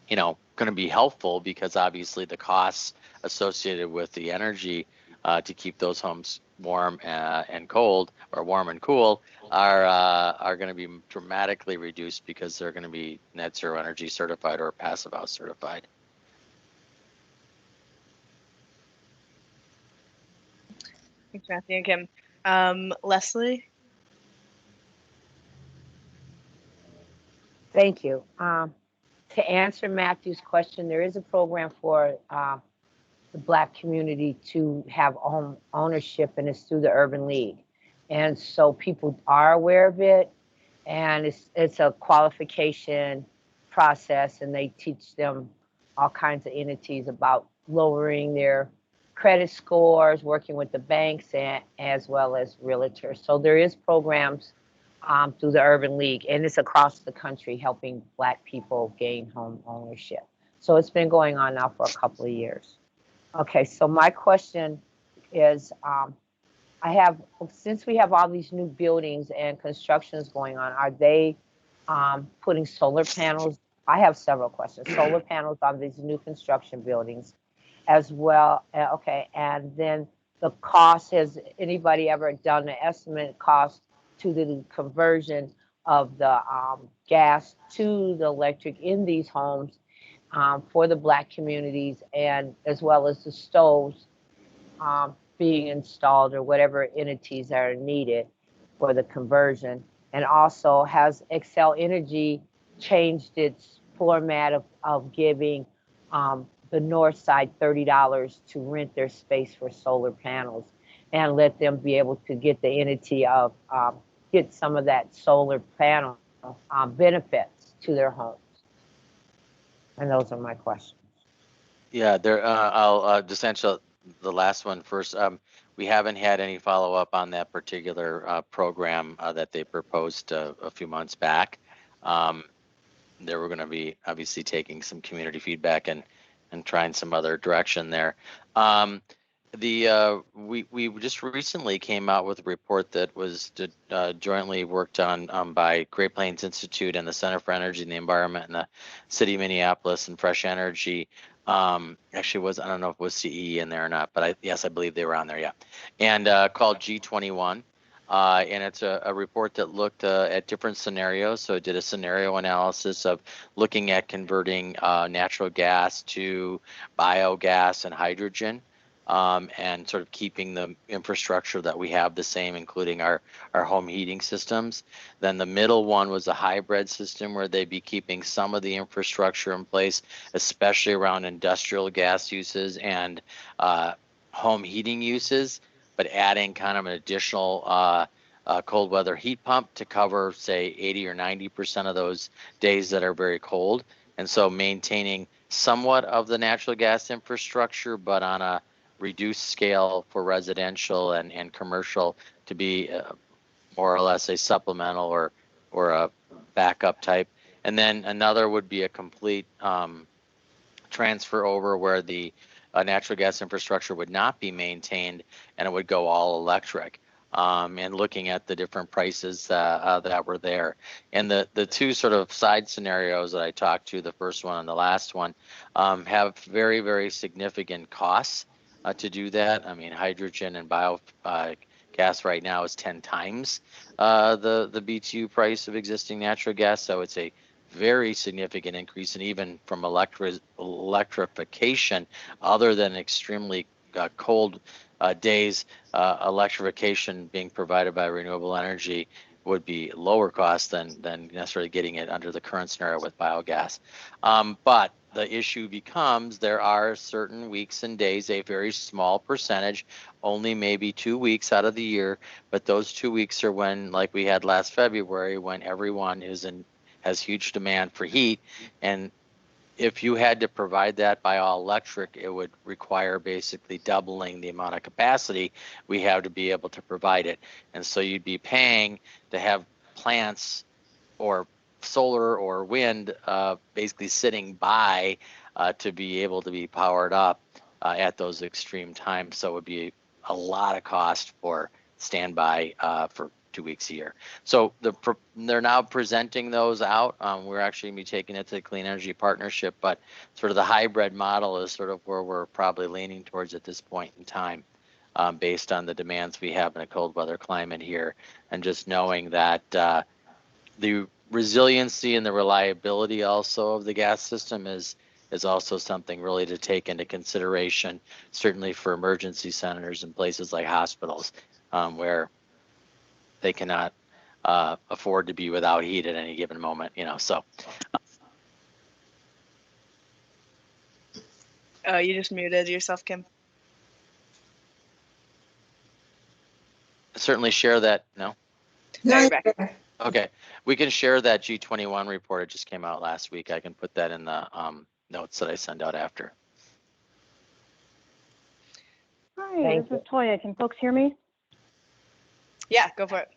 going to be helpful because obviously the costs associated with the energy to keep those homes warm and cold, or warm and cool, are going to be dramatically reduced because they're going to be net zero energy certified or passive house certified.
Thanks, Matthew and Kim. Leslie?
Thank you. To answer Matthew's question, there is a program for the Black community to have home ownership, and it's through the Urban League. And so people are aware of it, and it's a qualification process, and they teach them all kinds of entities about lowering their credit scores, working with the banks, as well as realtors. So there is programs through the Urban League, and it's across the country helping Black people gain home ownership. So it's been going on now for a couple of years. Okay, so my question is, since we have all these new buildings and constructions going on, are they putting solar panels? I have several questions. Solar panels on these new construction buildings as well. Okay, and then the cost, has anybody ever done an estimate cost to the conversion of the gas to the electric in these homes for the Black communities, and as well as the stoves being installed, or whatever entities are needed for the conversion? And also, has Xcel Energy changed its format of giving the north side $30 to rent their space for solar panels, and let them be able to get the entity of get some of that solar panel benefits to their homes? And those are my questions.
Yeah, I'll just answer the last one first. We haven't had any follow-up on that particular program that they proposed a few months back. They were going to be obviously taking some community feedback and trying some other direction there. We just recently came out with a report that was jointly worked on by Great Plains Institute and the Center for Energy and the Environment and the City of Minneapolis and Fresh Energy. Actually, I don't know if it was CE in there or not, but yes, I believe they were on there. Yeah, and called G21. And it's a report that looked at different scenarios. So it did a scenario analysis of looking at converting natural gas to biogas and hydrogen, and sort of keeping the infrastructure that we have the same, including our home heating systems. Then the middle one was a hybrid system where they'd be keeping some of the infrastructure in place, especially around industrial gas uses and home heating uses, but adding kind of an additional cold weather heat pump to cover, say, 80 or 90% of those days that are very cold. And so maintaining somewhat of the natural gas infrastructure, but on a reduced scale for residential and commercial to be more or less a supplemental or a backup type. And then another would be a complete transfer over where the natural gas infrastructure would not be maintained and it would go all electric. And looking at the different prices that were there. And the two sort of side scenarios that I talked to, the first one and the last one, have very, very significant costs to do that. I mean, hydrogen and gas right now is 10 times the BTU price of existing natural gas. So it's a very significant increase, and even from electrification, other than extremely cold days, electrification being provided by renewable energy would be lower cost than necessarily getting it under the current scenario with biogas. But the issue becomes there are certain weeks and days, a very small percentage, only maybe 2 weeks out of the year, but those 2 weeks are when, like we had last February, when everyone has huge demand for heat. And if you had to provide that by all electric, it would require basically doubling the amount of capacity we have to be able to provide it. And so you'd be paying to have plants or solar or wind basically sitting by to be able to be powered up at those extreme times. So it would be a lot of cost for standby for 2 weeks a year. So they're now presenting those out. We're actually going to be taking it to the Clean Energy Partnership, but sort of the hybrid model is sort of where we're probably leaning towards at this point in time, based on the demands we have in a cold weather climate here, and just knowing that the resiliency and the reliability also of the gas system is also something really to take into consideration, certainly for emergency centers and places like hospitals, where they cannot afford to be without heat at any given moment, so.
Oh, you just muted yourself, Kim.
Certainly share that, no?
No, you're back.
Okay, we can share that G21 report. It just came out last week. I can put that in the notes that I send out after.
Hi, this is Toya. Can folks hear me?
Yeah, go for it.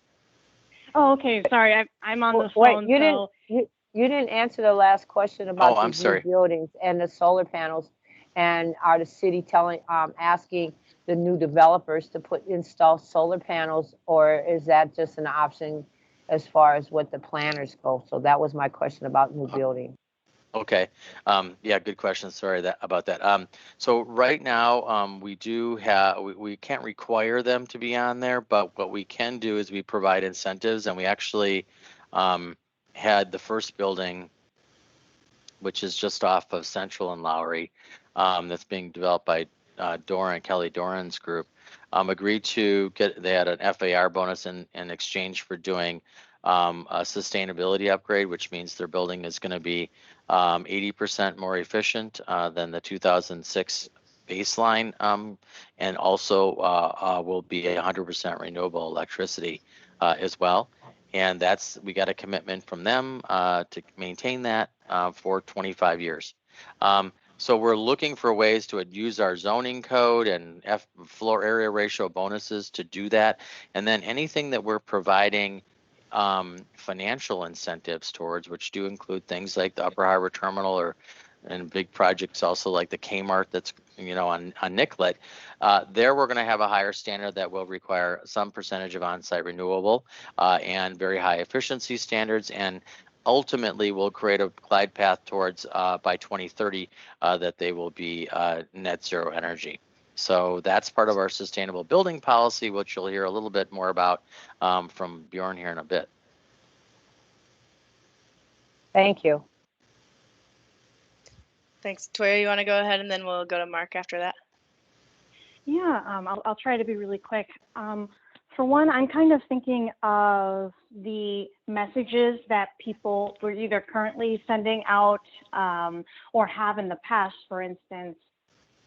Oh, okay. Sorry, I'm on the phone.
Wait, you didn't answer the last question about these new buildings and the solar panels, and are the city asking the new developers to install solar panels, or is that just an option as far as what the planners go? So that was my question about new building.
Okay. Yeah, good question. Sorry about that. So right now, we do have, we can't require them to be on there, but what we can do is we provide incentives, and we actually had the first building, which is just off of Central and Lowry, that's being developed by Kelly Doran's group, agreed to they had an FAR bonus in exchange for doing a sustainability upgrade, which means their building is going to be 80% more efficient than the 2006 baseline, and also will be 100% renewable electricity as well. And we got a commitment from them to maintain that for 25 years. So we're looking for ways to use our zoning code and floor area ratio bonuses to do that. And then anything that we're providing financial incentives towards, which do include things like the Upper Harbor Terminal and big projects also like the Kmart that's on Nicollet, there we're going to have a higher standard that will require some percentage of on-site renewable and very high efficiency standards, and ultimately will create a glide path towards by 2030 that they will be net zero energy. So that's part of our sustainable building policy, which you'll hear a little bit more about from Bjorn here in a bit.
Thank you.
Thanks. Toya, you want to go ahead and then we'll go to Mark after that?
Yeah, I'll try to be really quick. For one, I'm kind of thinking of the messages that people were either currently sending out or have in the past. For instance,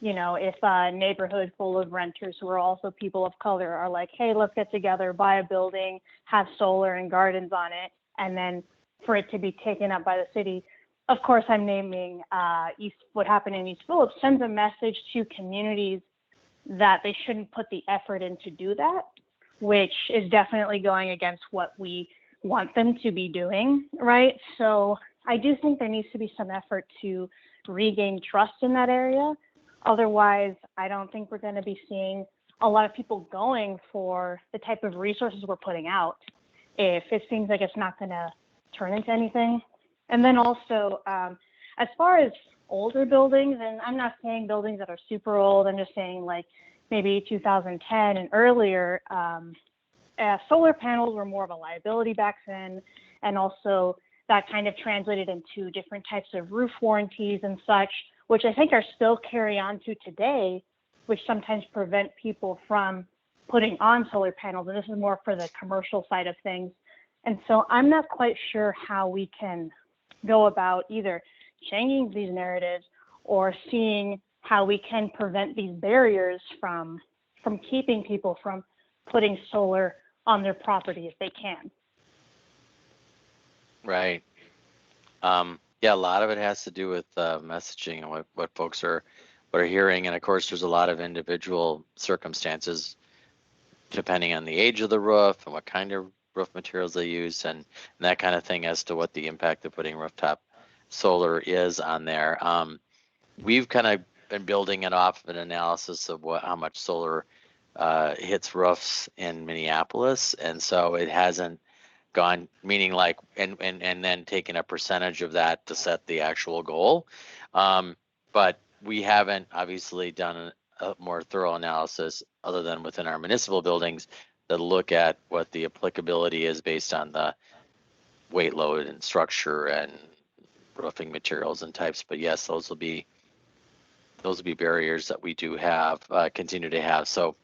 you know, if a neighborhood full of renters who are also people of color are like, hey, let's get together, buy a building, have solar and gardens on it, and then for it to be taken up by the city. Of course, I'm naming what happened in East Phillips sends a message to communities that they shouldn't put the effort in to do that, which is definitely going against what we want them to be doing, right? So I do think there needs to be some effort to regain trust in that area. Otherwise, I don't think we're going to be seeing a lot of people going for the type of resources we're putting out if it seems like it's not going to turn into anything. And then also, as far as older buildings, and I'm not saying buildings that are super old, I'm just saying like maybe 2010 and earlier, solar panels were more of a liability back then. And also that kind of translated into different types of roof warranties and such, which I think are still carry on to today, which sometimes prevent people from putting on solar panels. And this is more for the commercial side of things. And so I'm not quite sure how we can go about either changing these narratives or seeing how we can prevent these barriers from keeping people from putting solar on their property if they can.
Right. Yeah, a lot of it has to do with messaging and what folks are hearing. And of course, there's a lot of individual circumstances depending on the age of the roof and what kind of roof materials they use and that kind of thing as to what the impact of putting rooftop solar is on there. We've kind of been building it off of an analysis of how much solar hits roofs in Minneapolis, and so it hasn't gone, meaning like, and then taken a percentage of that to set the actual goal. But we haven't obviously done a more thorough analysis other than within our municipal buildings that look at what the applicability is based on the weight load and structure and roofing materials and types. But yes, those will be barriers that we do have, continue to have. So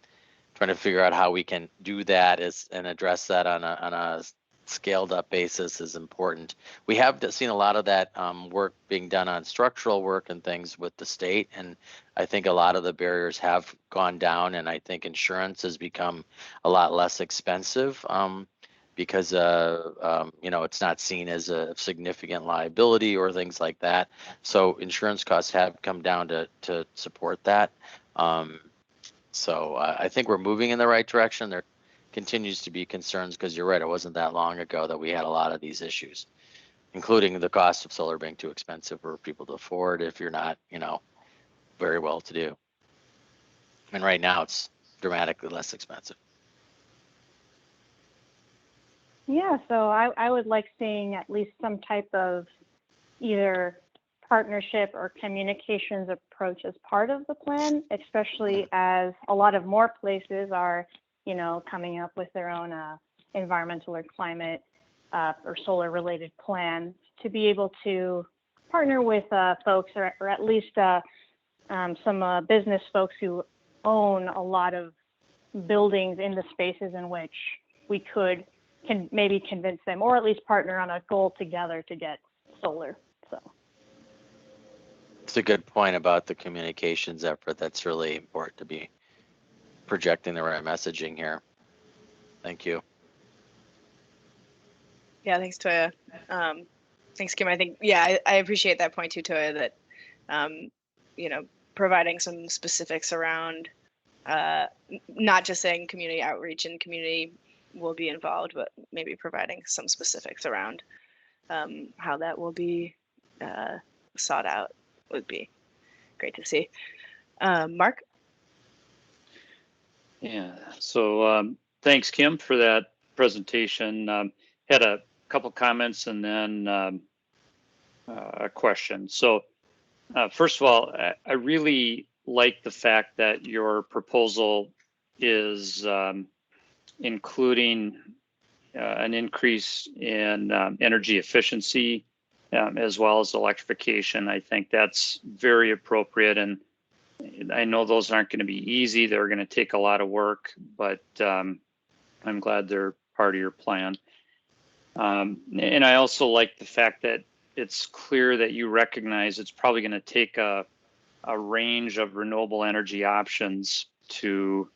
trying to figure out how we can do that and address that on a scaled up basis is important. We have seen a lot of that work being done on structural work and things with the state, and I think a lot of the barriers have gone down, and I think insurance has become a lot less expensive because it's not seen as a significant liability or things like that. So insurance costs have come down to support that. So I think we're moving in the right direction. There continues to be concerns because you're right, it wasn't that long ago that we had a lot of these issues, including the cost of solar being too expensive for people to afford if you're not, very well to do. And right now it's dramatically less expensive.
Yeah, so I would like seeing at least some type of either partnership or communications approach as part of the plan, especially as a lot of more places are, coming up with their own environmental or climate or solar related plans to be able to partner with folks or at least some business folks who own a lot of buildings in the spaces in which we can maybe convince them or at least partner on a goal together to get solar. So
it's a good point about the communications effort. That's really important to be projecting the right messaging here. Thank you.
Yeah, thanks, Toya. Thanks, Kim. I think, I appreciate that point too, Toya, that, providing some specifics around not just saying community outreach and community will be involved, but maybe providing some specifics around how that will be sought out would be great to see. Mark?
Yeah, so thanks, Kim, for that presentation. Had a couple comments and then a question. So first of all, I really like the fact that your proposal is including an increase in energy efficiency as well as electrification. I think that's very appropriate, and I know those aren't going to be easy. They're going to take a lot of work, but I'm glad they're part of your plan. And I also like the fact that it's clear that you recognize it's probably going to take a range of renewable energy options to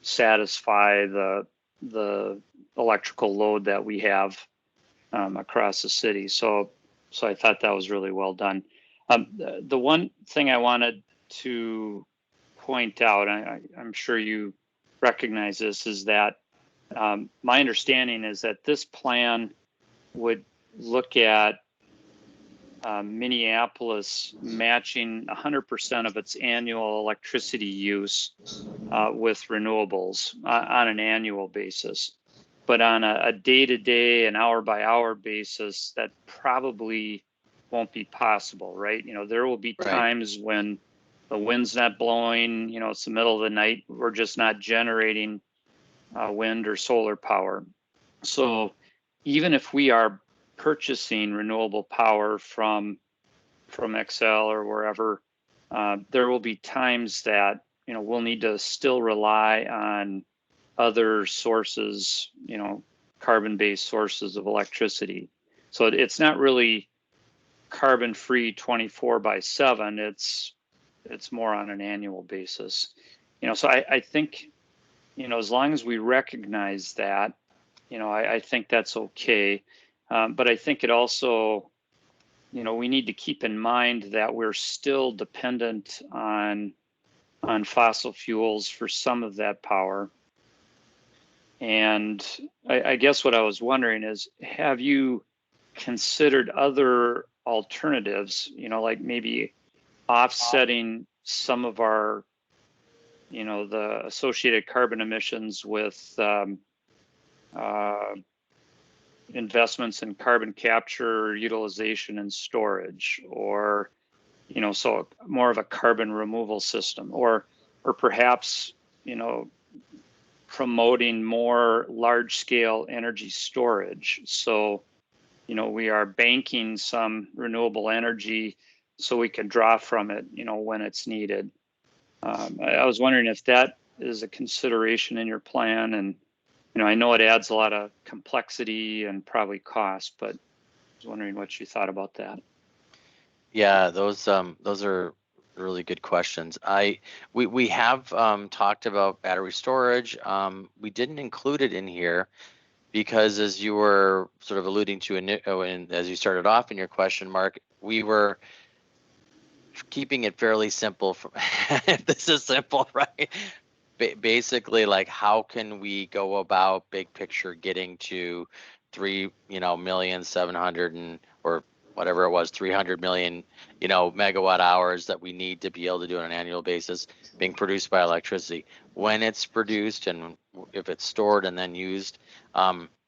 satisfy the electrical load that we have across the city. So I thought that was really well done. The one thing I wanted to point out, I'm sure you recognize this, is that my understanding is that this plan would look at Minneapolis matching 100% of its annual electricity use with renewables on an annual basis. But on a day-to-day and hour-by-hour basis, that probably won't be possible, right? You know, there will be times when the wind's not blowing, you know, it's the middle of the night, we're just not generating wind or solar power. So even if we are purchasing renewable power from Xcel or wherever, there will be times that, you know, we'll need to still rely on other sources, you know, carbon-based sources of electricity. So it's not really carbon-free 24/7. It's more on an annual basis. You know, so I think, you know, as long as we recognize that, you know, I think that's okay. But I think it also, you know, we need to keep in mind that we're still dependent on fossil fuels for some of that power. And I guess what I was wondering is, have you considered other alternatives, you know, like maybe offsetting some of our, you know, the associated carbon emissions with investments in carbon capture, utilization, and storage, or, you know, so more of a carbon removal system, or perhaps, you know, promoting more large-scale energy storage. So, you know, we are banking some renewable energy so we can draw from it, you know, when it's needed. I was wondering if that is a consideration in your plan, and, you know, I know it adds a lot of complexity and probably cost, but I was wondering what you thought about that.
Yeah, those are really good questions. We have talked about battery storage. We didn't include it in here because, as you were sort of alluding to, and as you started off in your question, Mark, we were keeping it fairly simple. If this is simple, right? Basically, like, how can we go about big picture getting to 3,700,000 and, or whatever it was, 300 million, you know, megawatt hours that we need to be able to do on an annual basis being produced by electricity. When it's produced and if it's stored and then used,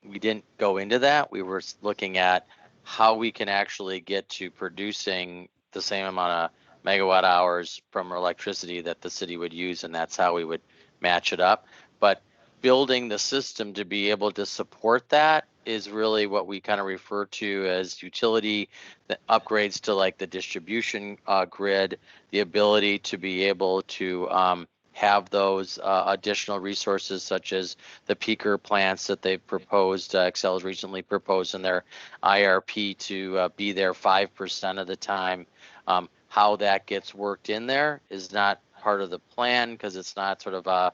we didn't go into that. We were looking at how we can actually get to producing the same amount of megawatt hours from electricity that the city would use, and that's how we would match it up. But building the system to be able to support that is really what we kind of refer to as utility, the upgrades to like the distribution grid, the ability to be able to have those additional resources such as the peaker plants that they've proposed. Xcel has recently proposed in their IRP to be there 5% of the time. How that gets worked in there is not part of the plan because it's not sort of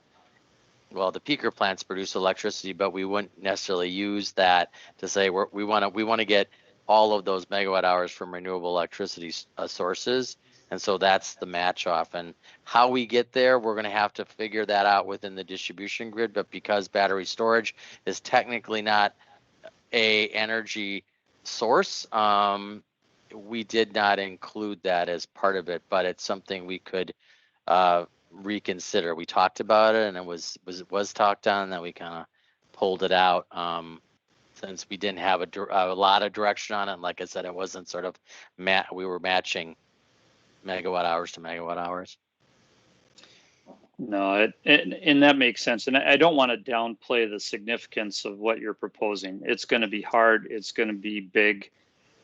well, the peaker plants produce electricity, but we wouldn't necessarily use that to say we want to get all of those megawatt hours from renewable electricity sources. And so that's the match off. And how we get there, we're going to have to figure that out within the distribution grid. But because battery storage is technically not a energy source, we did not include that as part of it, but it's something we could reconsider. We talked about it, and it was talked on, and then we kind of pulled it out since we didn't have a lot of direction on it. And like I said, it wasn't sort of we were matching megawatt hours to megawatt hours.
No, and that makes sense. And I don't want to downplay the significance of what you're proposing. It's going to be hard. It's going to be big.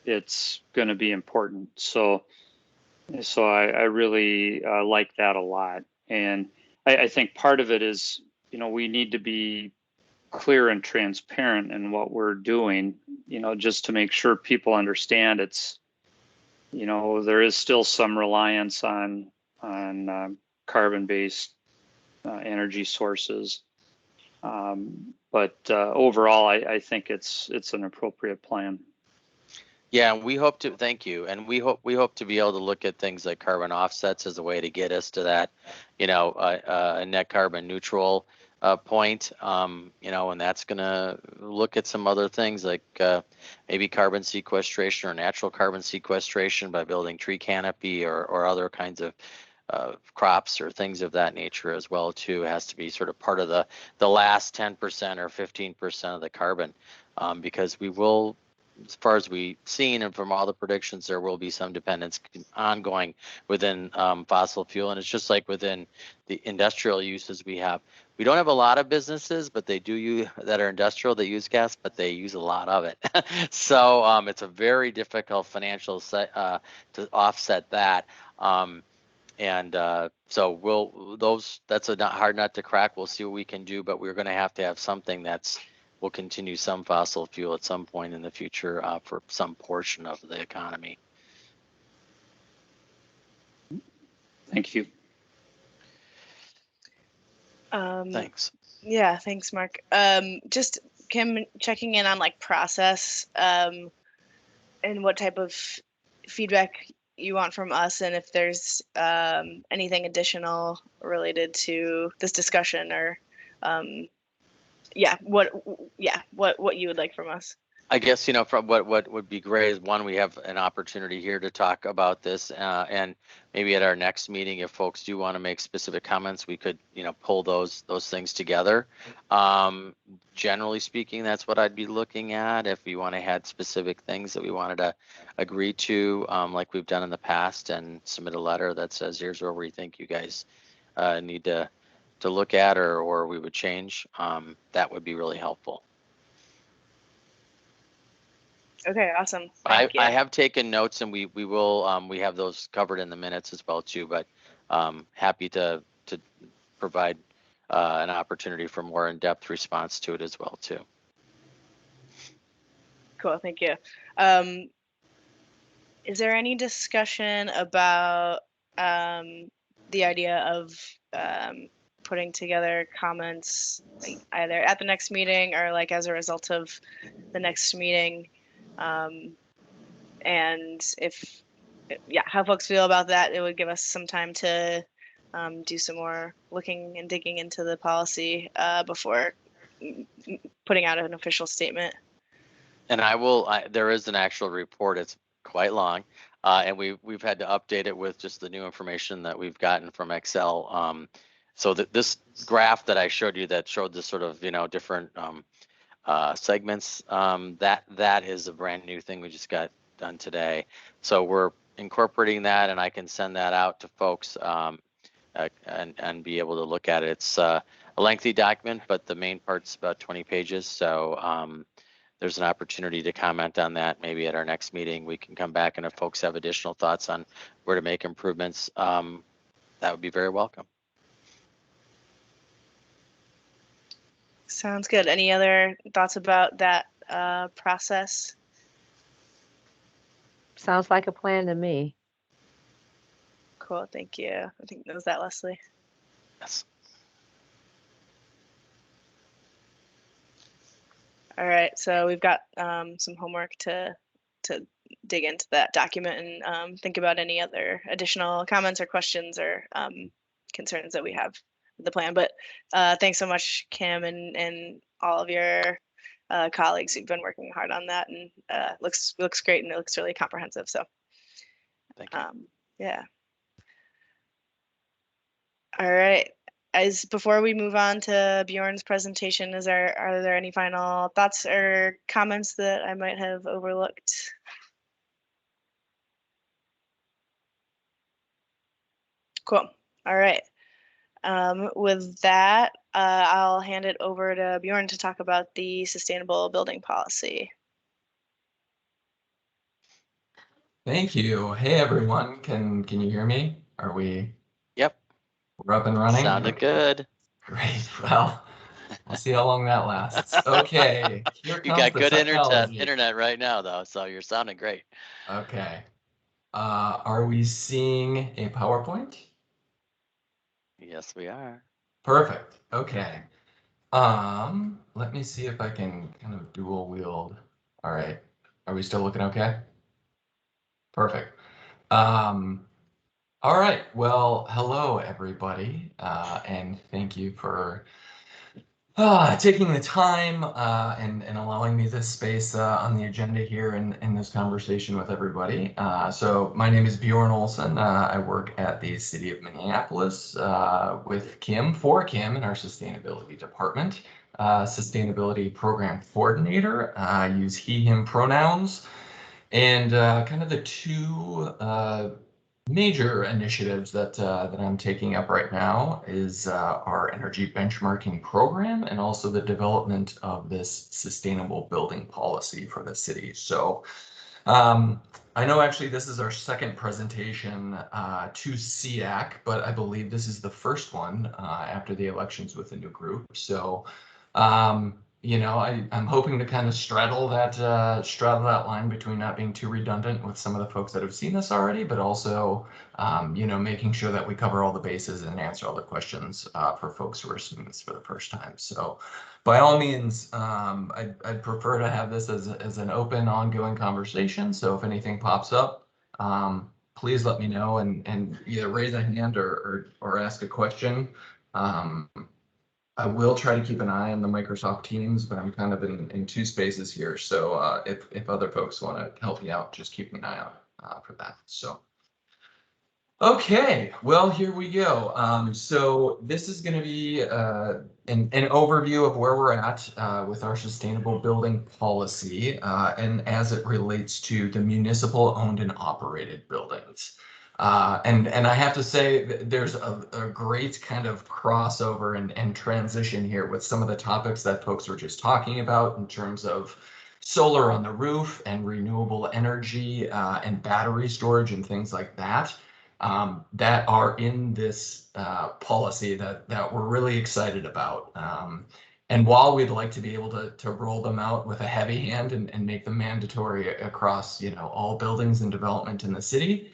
It's going to be important. So I really like that a lot. And I think part of it is, we need to be clear and transparent in what we're doing, just to make sure people understand it's, there is still some reliance on carbon-based energy sources. But overall, I think it's an appropriate plan.
Yeah, and we hope to thank you, and we hope to be able to look at things like carbon offsets as a way to get us to that, a net carbon neutral point, and that's going to look at some other things like maybe carbon sequestration or natural carbon sequestration by building tree canopy or other kinds of crops or things of that nature as well too. It has to be sort of part of the last 10% or 15% of the carbon, because we will, as far as we've seen and from all the predictions, there will be some dependence ongoing within fossil fuel. And it's just like within the industrial uses we have. We don't have a lot of businesses, but they do that are industrial that use gas, but they use a lot of it. So it's a very difficult financial to offset that. So that's a hard nut to crack. We'll see what we can do, but we're going to have something will continue some fossil fuel at some point in the future for some portion of the economy.
Thank you.
Thanks.
Yeah, thanks, Mark. Just Kim, checking in on process and what type of feedback you want from us, and if there's anything additional related to this discussion, or what you would like from us.
I guess, from what would be great is, one, we have an opportunity here to talk about this, and maybe at our next meeting, if folks do want to make specific comments, we could, pull those things together. Generally speaking, that's what I'd be looking at. If we want to have specific things that we wanted to agree to, like we've done in the past, and submit a letter that says, here's where we think you guys need to look at, or we would change, that would be really helpful.
Okay, awesome.
I have taken notes, and we will we have those covered in the minutes as well too. But happy to provide an opportunity for more in-depth response to it as well too.
Cool, thank you. Is there any discussion about the idea of putting together comments either at the next meeting or as a result of the next meeting? And how folks feel about that, it would give us some time to do some more looking and digging into the policy before putting out an official statement.
And there is an actual report. It's quite long, and we've had to update it with just the new information that we've gotten from Excel. So this graph that I showed you that showed the sort of different segments, that is a brand new thing we just got done today. So we're incorporating that, and I can send that out to folks and be able to look at it. It's a lengthy document, but the main part's about 20 pages. So there's an opportunity to comment on that. Maybe at our next meeting, we can come back, and if folks have additional thoughts on where to make improvements, that would be very welcome.
Sounds good. Any other thoughts about that process?
Sounds like a plan to me.
Cool, thank you. I think that was that, Leslie.
Yes.
All right, so we've got some homework to dig into that document and think about any other additional comments or questions or concerns that we have with the plan. But thanks so much, Kim, and all of your colleagues who've been working hard on that, and looks great, and it looks really comprehensive. So
thank you.
Yeah. All right. Before we move on to Bjorn's presentation, are there any final thoughts or comments that I might have overlooked? Cool. All right. With that, I'll hand it over to Bjorn to talk about the sustainable building policy.
Thank you. Hey everyone, can you hear me? Are we?
Yep.
We're up and running.
Sounded good.
Great. Well, we'll see how long that lasts. Okay. Here
You
comes
got
the
good
technology.
internet right now though, so you're sounding great.
Okay. Are we seeing a PowerPoint?
Yes, we are.
Perfect. Okay. Let me see if I can kind of dual wield. All right. Are we still looking okay? Perfect. All right. Well, hello everybody, and thank you for taking the time and allowing me this space on the agenda here in this conversation with everybody. So my name is Bjorn Olson. I work at the City of Minneapolis with Kim, for Kim in our sustainability department. Sustainability program coordinator. I use he, him pronouns. And kind of the two major initiatives that I'm taking up right now is our energy benchmarking program and also the development of this sustainable building policy for the city. So I know actually this is our second presentation to SEAC, but I believe this is the first one after the elections with the new group. So you know, I'm hoping to kind of straddle that line between not being too redundant with some of the folks that have seen this already, but also, you know, making sure that we cover all the bases and answer all the questions for folks who are seeing this for the first time. So by all means, I'd prefer to have this as an open, ongoing conversation. So if anything pops up, please let me know and either raise a hand or ask a question. I will try to keep an eye on the Microsoft Teams, but I'm kind of in two spaces here. So if other folks want to help me out, just keep an eye out for that. So, okay, well, here we go. So this is going to be an overview of where we're at with our sustainable building policy and as it relates to the municipal owned and operated buildings. And I have to say that there's a great kind of crossover and transition here with some of the topics that folks were just talking about in terms of solar on the roof and renewable energy and battery storage and things like that that are in this policy that we're really excited about. And while we'd like to be able to roll them out with a heavy hand and make them mandatory across, you know, all buildings and development in the city,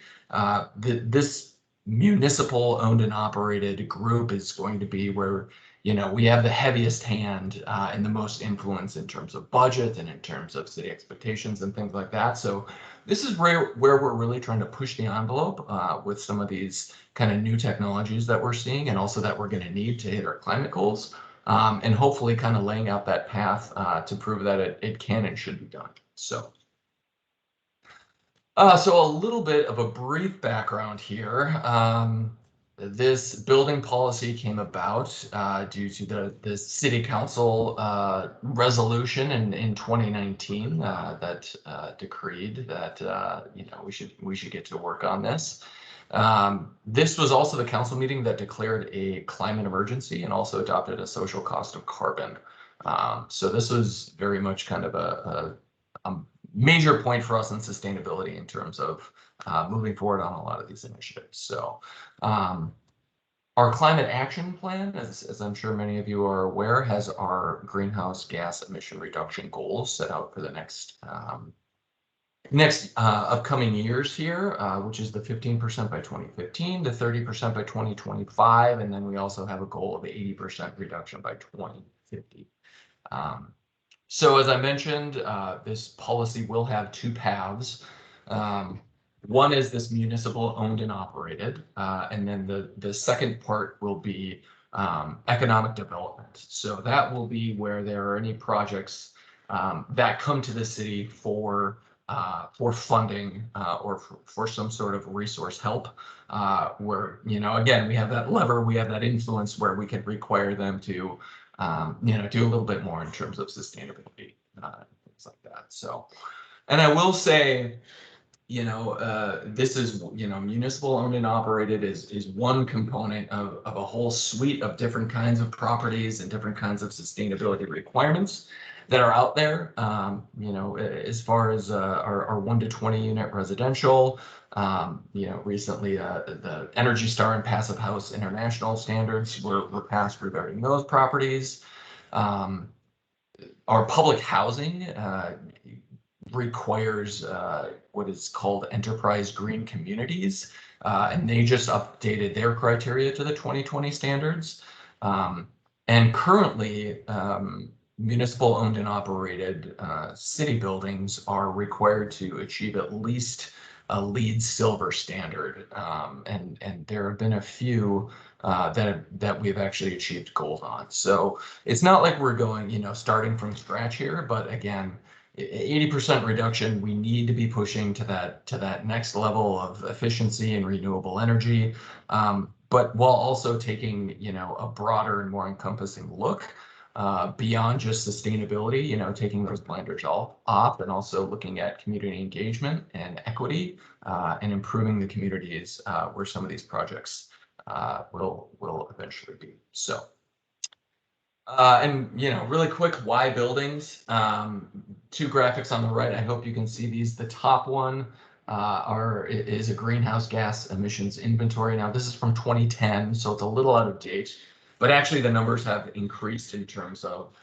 this municipal owned and operated group is going to be where, you know, we have the heaviest hand and the most influence in terms of budget and in terms of city expectations and things like that. So this is where we're really trying to push the envelope with some of these kind of new technologies that we're seeing and also that we're going to need to hit our climate goals and hopefully kind of laying out that path to prove that it can and should be done. So. So a little bit of a brief background here. This building policy came about due to the city council resolution in 2019 that decreed that you know we should get to work on this. This was also the council meeting that declared a climate emergency and also adopted a social cost of carbon. So this was very much kind of a major point for us in sustainability in terms of moving forward on a lot of these initiatives. So our climate action plan, as I'm sure many of you are aware, has our greenhouse gas emission reduction goals set out for the next upcoming years here, which is the 15% by 2015, the 30% by 2025, and then we also have a goal of 80% reduction by 2050. So as I mentioned, this policy will have two paths. One is this municipal owned and operated, and then the second part will be economic development. So that will be where there are any projects that come to the city for funding or for some sort of resource help, where, you know, again, we have that lever, we have that influence where we can require them to you know, do a little bit more in terms of sustainability, things like that. So, and I will say, this is, municipal owned and operated is one component of a whole suite of different kinds of properties and different kinds of sustainability requirements that are out there. As far as our 1 to 20 unit residential, recently the Energy Star and Passive House International standards were passed regarding those properties. Our public housing requires what is called enterprise green communities, and they just updated their criteria to the 2020 standards. And currently, municipal owned and operated city buildings are required to achieve at least a LEED Silver standard, and there have been a few that we've actually achieved gold on. So it's not like we're going, starting from scratch here, but again, 80% reduction, we need to be pushing to that next level of efficiency and renewable energy, but while also taking a broader and more encompassing look beyond just sustainability, taking those blinders all off and also looking at community engagement and equity and improving the communities where some of these projects will eventually be. So. And really quick, why buildings? 2 graphics on the right. I hope you can see these. The top one is a greenhouse gas emissions inventory. Now this is from 2010, so it's a little out of date, but actually the numbers have increased in terms of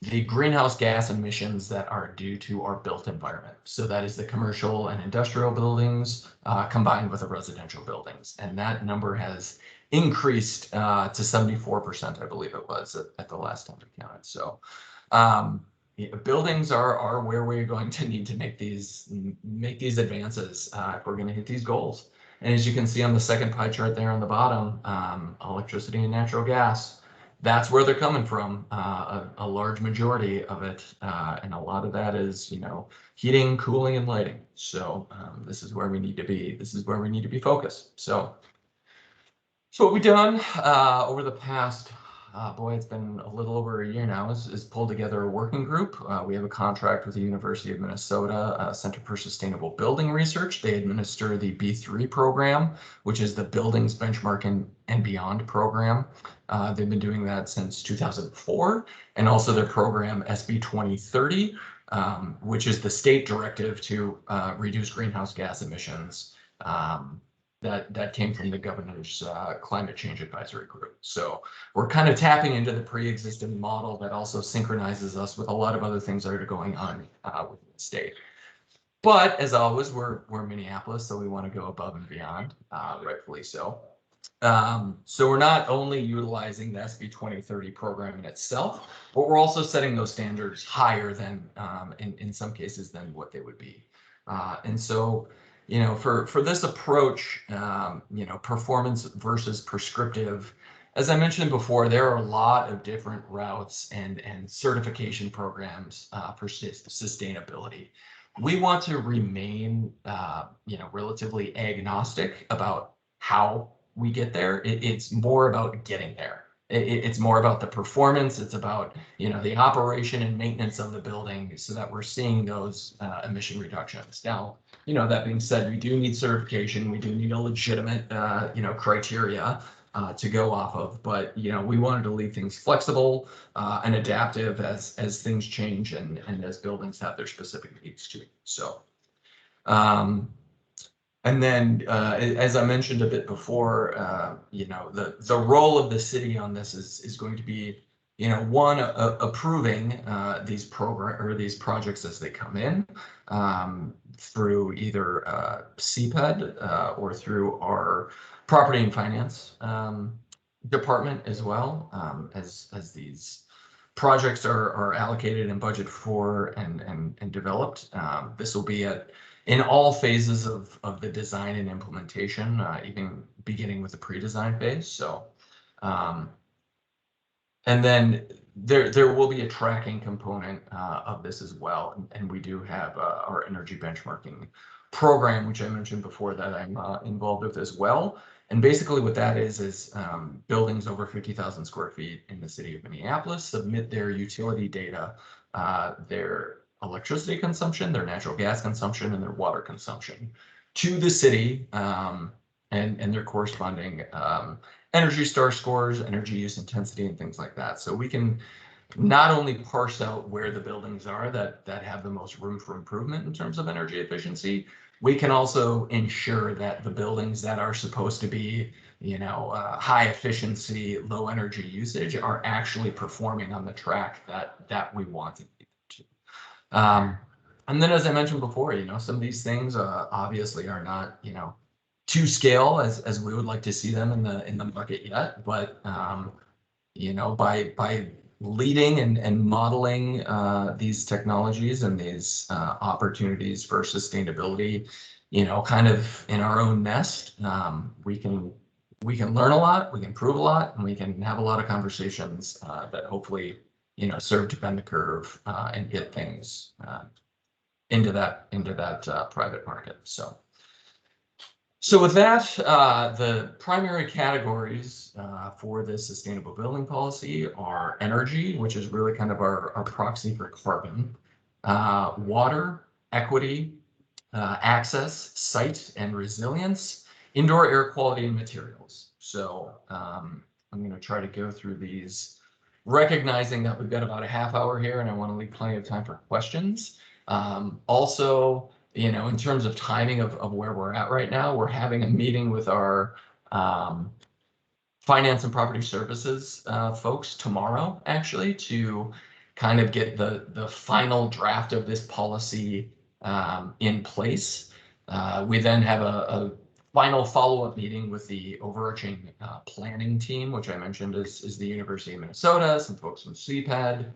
the greenhouse gas emissions that are due to our built environment. So that is the commercial and industrial buildings combined with the residential buildings, and that number has increased to 74%, I believe it was at the last time we counted. So buildings are where we're going to need to make these advances if we're going to hit these goals. And as you can see on the second pie chart there on the bottom, electricity and natural gas, that's where they're coming from, a large majority of it, and a lot of that is heating, cooling, and lighting. So this is where we need to be. This is where we need to be focused. So what we've done over the past, it's been a little over a year now, is pull together a working group. We have a contract with the University of Minnesota Center for Sustainable Building Research. They administer the B3 program, which is the Buildings Benchmark and Beyond program. They've been doing that since 2004, and also their program SB 2030, which is the state directive to reduce greenhouse gas emissions. That came from the governor's climate change advisory group. So we're kind of tapping into the pre-existing model that also synchronizes us with a lot of other things that are going on within the state. But as always, we're Minneapolis, so we want to go above and beyond, rightfully so. So we're not only utilizing the SB 2030 program in itself, but we're also setting those standards higher than, in some cases, than what they would be. And so, for this approach, performance versus prescriptive, as I mentioned before, there are a lot of different routes and certification programs for sustainability. We want to remain, relatively agnostic about how we get there. It's more about getting there. It's more about the performance. It's about, the operation and maintenance of the building so that we're seeing those emission reductions. Now, that being said, we do need certification. We do need a legitimate, criteria to go off of. But, we wanted to leave things flexible and adaptive as things change and as buildings have their specific needs too. So, and then, as I mentioned a bit before, the role of the city on this is going to be, one, approving these projects as they come in through either CPED or through our property and finance department as well, as these projects are allocated and budgeted for and developed. This will be in all phases of the design and implementation, even beginning with the pre-design phase. So, and then there will be a tracking component of this as well. And we do have our energy benchmarking program, which I mentioned before, that I'm involved with as well. And basically what that is buildings over 50,000 square feet in the city of Minneapolis submit their utility data, their electricity consumption, their natural gas consumption, and their water consumption to the city, and their corresponding Energy Star scores, energy use intensity, and things like that. So we can not only parse out where the buildings are that have the most room for improvement in terms of energy efficiency, we can also ensure that the buildings that are supposed to be, high efficiency, low energy usage are actually performing on the track that we want it to. And then, as I mentioned before, some of these things obviously are not, to scale as we would like to see them in the market yet, but by leading and modeling these technologies and these opportunities for sustainability, kind of in our own nest, we can learn a lot, we can prove a lot, and we can have a lot of conversations that hopefully serve to bend the curve and get things into that private market. So with that, the primary categories for this sustainable building policy are energy, which is really kind of our proxy for carbon, water, equity, access, site and resilience, indoor air quality, and materials. So I'm going to try to go through these, recognizing that we've got about a half hour here and I want to leave plenty of time for questions. Also, in terms of timing of where we're at right now, we're having a meeting with our finance and property services folks tomorrow, actually, to kind of get the final draft of this policy in place. We then have a final follow-up meeting with the overarching planning team, which I mentioned is the University of Minnesota, some folks from CPED,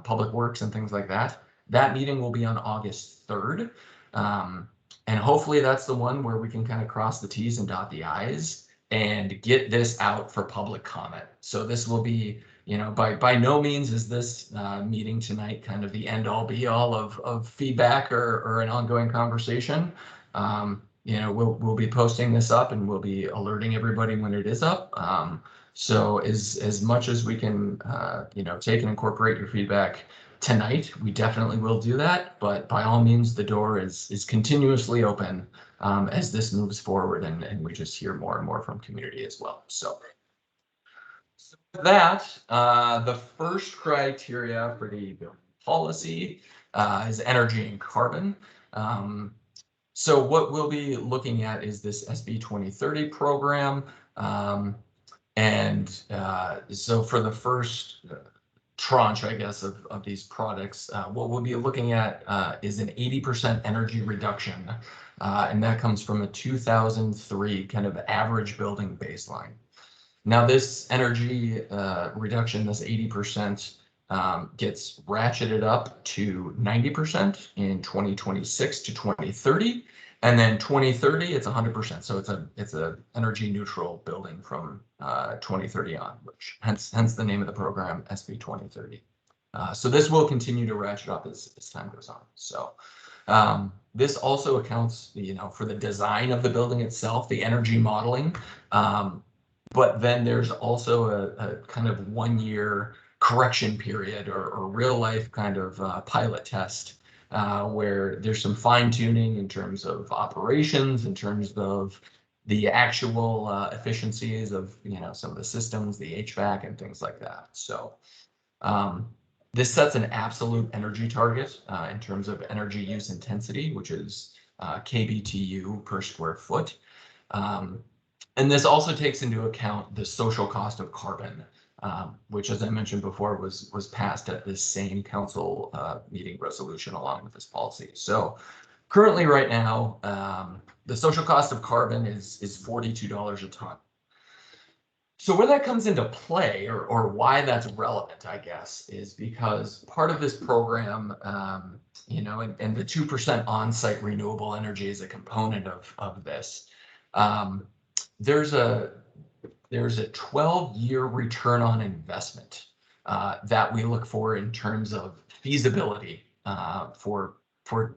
Public Works, and things like that. That meeting will be on August 3rd. And hopefully that's the one where we can kind of cross the T's and dot the I's and get this out for public comment. So this will be, by no means is this meeting tonight kind of the end all be all of feedback or an ongoing conversation. We'll be posting this up and we'll be alerting everybody when it is up. So as much as we can, take and incorporate your feedback tonight, we definitely will do that, but by all means, the door is continuously open as this moves forward and we just hear more and more from community as well. So with that, the first criteria for the building policy is energy and carbon. So what we'll be looking at is this SB 2030 program. So for the first tranche, I guess, of these products, what we'll be looking at is an 80% energy reduction, and that comes from a 2003 kind of average building baseline. Now this energy reduction, this 80%, gets ratcheted up to 90% in 2026 to 2030, and then 2030 it's 100%. So it's a energy neutral building from 2030 on, which hence the name of the program, SB 2030. So this will continue to ratchet up as time goes on. So this also accounts, for the design of the building itself, the energy modeling, but then there's also a kind of 1 year correction period or real life kind of pilot test where there's some fine tuning in terms of operations, in terms of the actual efficiencies of some of the systems, the HVAC and things like that. So this sets an absolute energy target in terms of energy use intensity, which is kBTU per square foot. And this also takes into account the social cost of carbon, which, as I mentioned before, was passed at this same council meeting resolution along with this policy. So currently right now, the social cost of carbon is $42 a ton. So where that comes into play, or why that's relevant, I guess, is because part of this program, and the 2% on-site renewable energy is a component of this. There's a 12-year return on investment that we look for in terms of feasibility for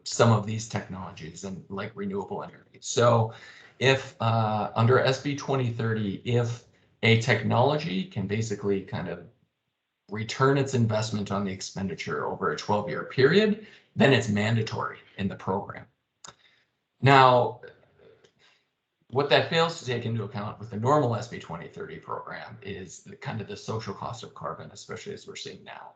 some of these technologies and like renewable energy. So if under SB 2030, if a technology can basically kind of return its investment on the expenditure over a 12-year period, then it's mandatory in the program. Now, what that fails to take into account with the normal SB 2030 program is the kind of the social cost of carbon, especially as we're seeing now.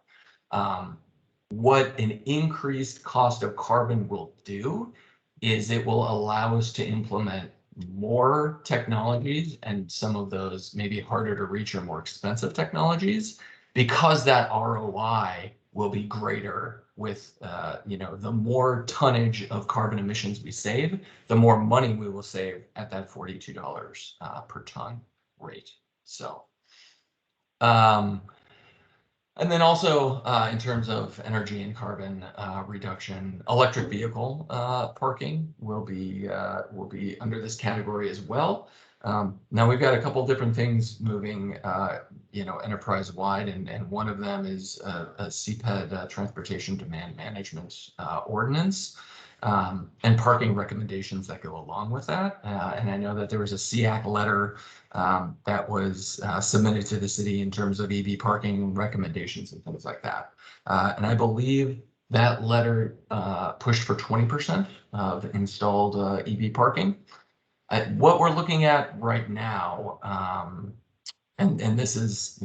What an increased cost of carbon will do is it will allow us to implement more technologies, and some of those maybe harder to reach or more expensive technologies, because that ROI will be greater with, the more tonnage of carbon emissions we save, the more money we will save at that $42 per ton rate. So, and then also in terms of energy and carbon reduction, electric vehicle parking will be under this category as well. Now we've got a couple different things moving, enterprise wide, and one of them is a CPED transportation demand management ordinance. And parking recommendations that go along with that. And I know that there was a SEAC letter that was submitted to the city in terms of EV parking recommendations and things like that. And I believe that letter pushed for 20% of installed EV parking. What we're looking at right now, and this is,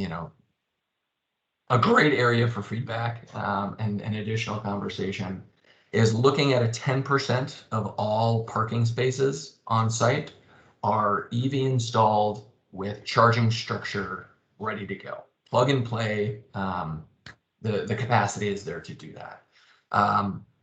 a great area for feedback and additional conversation, is looking at a 10% of all parking spaces on site are EV installed with charging structure ready to go. Plug and play, the capacity is there to do that.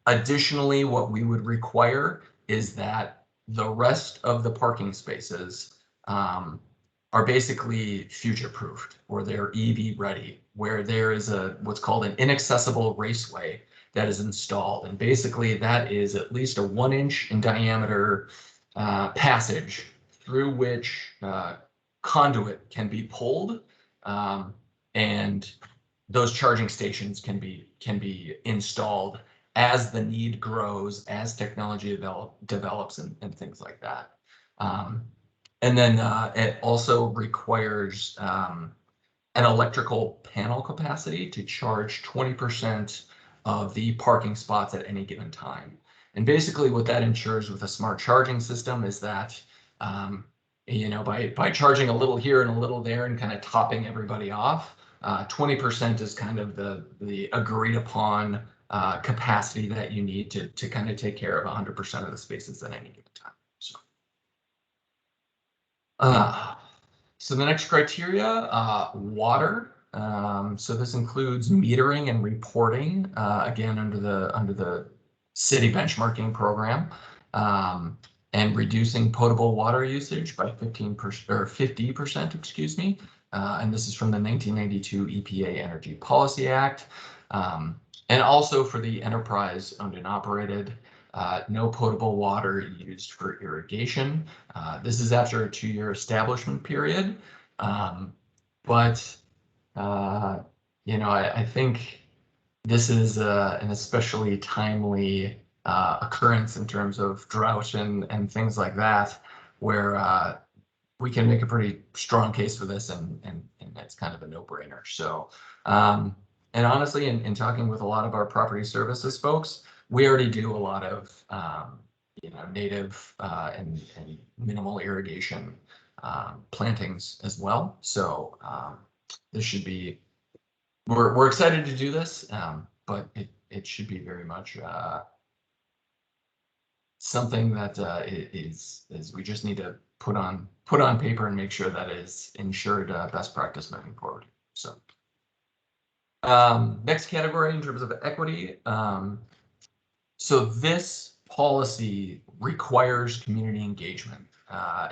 Additionally, what we would require is that the rest of the parking spaces are basically future-proofed, or they're EV ready, where there is what's called an inaccessible raceway that is installed. And basically that is at least a 1-inch in diameter passage through which conduit can be pulled, and those charging stations can be installed as the need grows, as technology develops and things like that. And then it also requires an electrical panel capacity to charge 20% of the parking spots at any given time. And basically what that ensures with a smart charging system is that, by charging a little here and a little there and kind of topping everybody off, 20% is kind of the agreed upon capacity that you need to kind of take care of 100% of the spaces at any given time. So the next criteria, water. So this includes metering and reporting, again, under the city benchmarking program, and reducing potable water usage by 15% or 50%, excuse me. And this is from the 1992 EPA Energy Policy Act. And also for the enterprise owned and operated, no potable water used for irrigation. This is after a 2-year establishment period. I think this is an especially timely occurrence in terms of drought and things like that, where we can make a pretty strong case for this, and it's kind of a no-brainer. So, and honestly, in talking with a lot of our property services folks, we already do a lot of native and minimal irrigation plantings as well. So this should be, we're excited to do this, but it should be very much something that is we just need to put on paper and make sure that is ensured best practice moving forward. So next category in terms of equity. So this policy requires community engagement,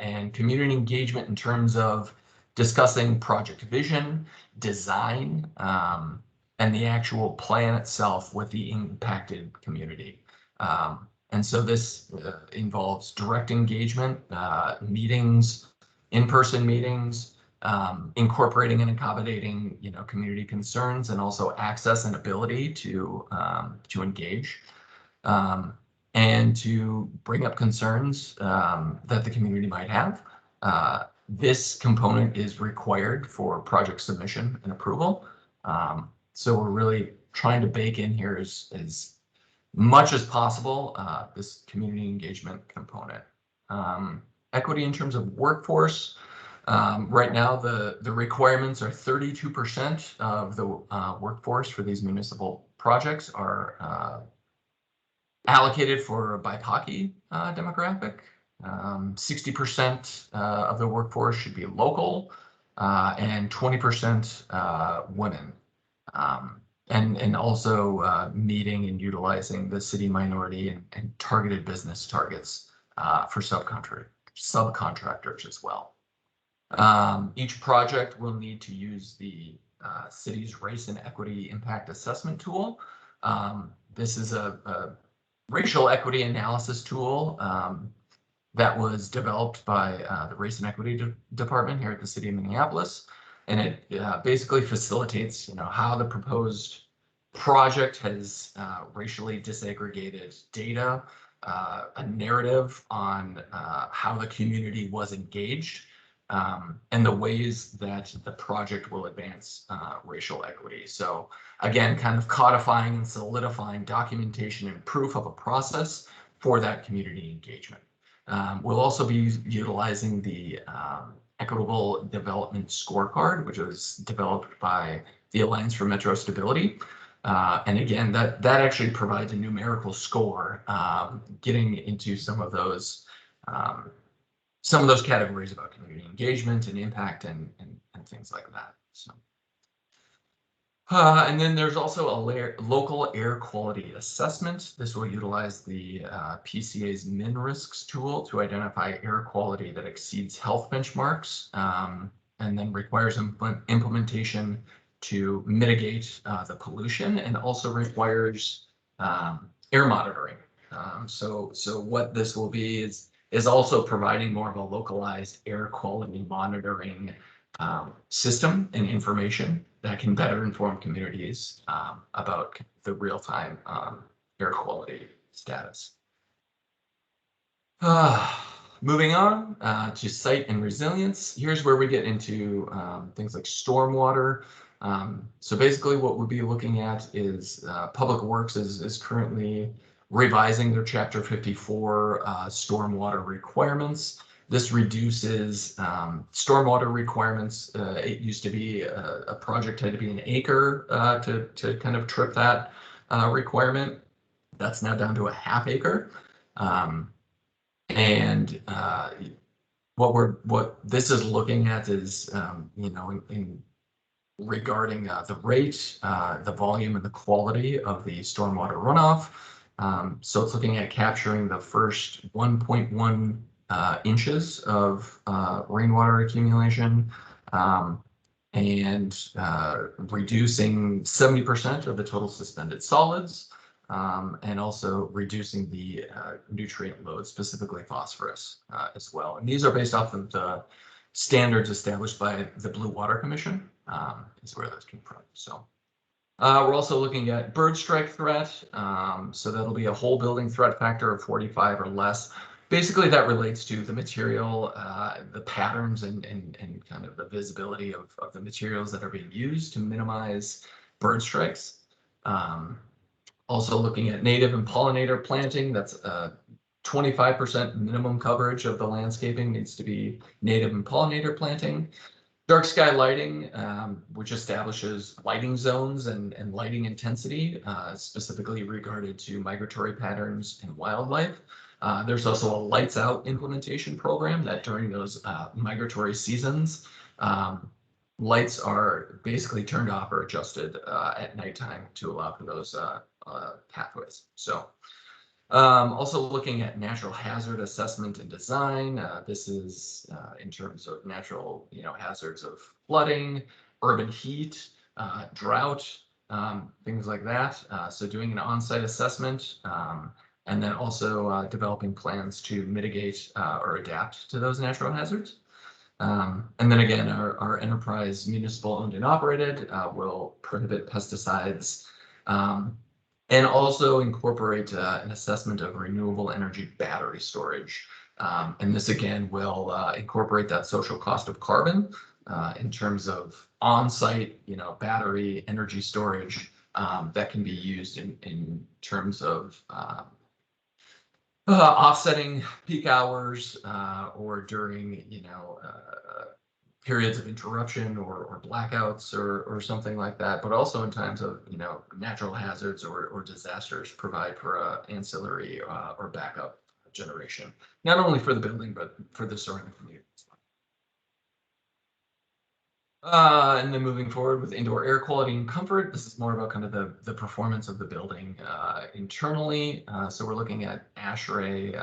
and community engagement in terms of discussing project vision, design, and the actual plan itself with the impacted community. And so this involves direct engagement, meetings, in-person meetings, incorporating and accommodating, community concerns, and also access and ability to engage, and to bring up concerns that the community might have. This component is required for project submission and approval. So we're really trying to bake in here as much as possible this community engagement component. Equity in terms of workforce. Right now, the requirements are 32% of the workforce for these municipal projects are allocated for BIPOC demographic. 60% of the workforce should be local, and 20% women. And also meeting and utilizing the city minority and targeted business targets for subcontractors as well. Each project will need to use the city's race and equity impact assessment tool. This is a racial equity analysis tool that was developed by the Race and Equity Department here at the City of Minneapolis. And it basically facilitates, how the proposed project has racially disaggregated data, a narrative on how the community was engaged, and the ways that the project will advance racial equity. So again, kind of codifying and solidifying documentation and proof of a process for that community engagement. We'll also be utilizing the Equitable Development Scorecard, which was developed by the Alliance for Metro Stability. And again, that actually provides a numerical score, getting into some of those categories about community engagement and impact and things like that. So. And then there's also a local air quality assessment. This will utilize the PCA's Min Risks tool to identify air quality that exceeds health benchmarks, and then requires implementation to mitigate the pollution, and also requires air monitoring. So what this will be is also providing more of a localized air quality monitoring system and information that can better inform communities about the real-time air quality status. Moving on to site and resilience. Here's where we get into things like stormwater. So basically what we'll be looking at is Public Works is currently revising their Chapter 54 stormwater requirements. This reduces stormwater requirements. It used to be a project had to be an acre to kind of trip that requirement. That's now down to a half acre. And what this is looking at is, regarding the rate, the volume, and the quality of the stormwater runoff. So it's looking at capturing the first 1.1 inches of rainwater accumulation, and reducing 70% of the total suspended solids, and also reducing the nutrient load, specifically phosphorus as well. And these are based off of the standards established by the Blue Water Commission, is where those came from. So we're also looking at bird strike threat. So that'll be a whole building threat factor of 45 or less. Basically, that relates to the material, the patterns, and kind of the visibility of the materials that are being used to minimize bird strikes. Also looking at native and pollinator planting. That's 25% minimum coverage of the landscaping needs to be native and pollinator planting. Dark sky lighting, which establishes lighting zones and lighting intensity, specifically regarded to migratory patterns and wildlife. There's also a lights out implementation program that during those migratory seasons, lights are basically turned off or adjusted at nighttime to allow for those pathways. So also looking at natural hazard assessment and design. This is in terms of natural hazards of flooding, urban heat, drought, things like that. So doing an on-site assessment, and then also developing plans to mitigate or adapt to those natural hazards. And then again, our enterprise, municipal owned and operated, will prohibit pesticides, and also incorporate an assessment of renewable energy battery storage. And this again will incorporate that social cost of carbon in terms of on-site, battery energy storage that can be used in terms of offsetting peak hours or during, periods of interruption or blackouts or something like that, but also in times of, natural hazards or disasters, provide for ancillary or backup generation, not only for the building, but for the surrounding community as well. And then moving forward with indoor air quality and comfort, this is more about kind of the performance of the building internally. So we're looking at ASHRAE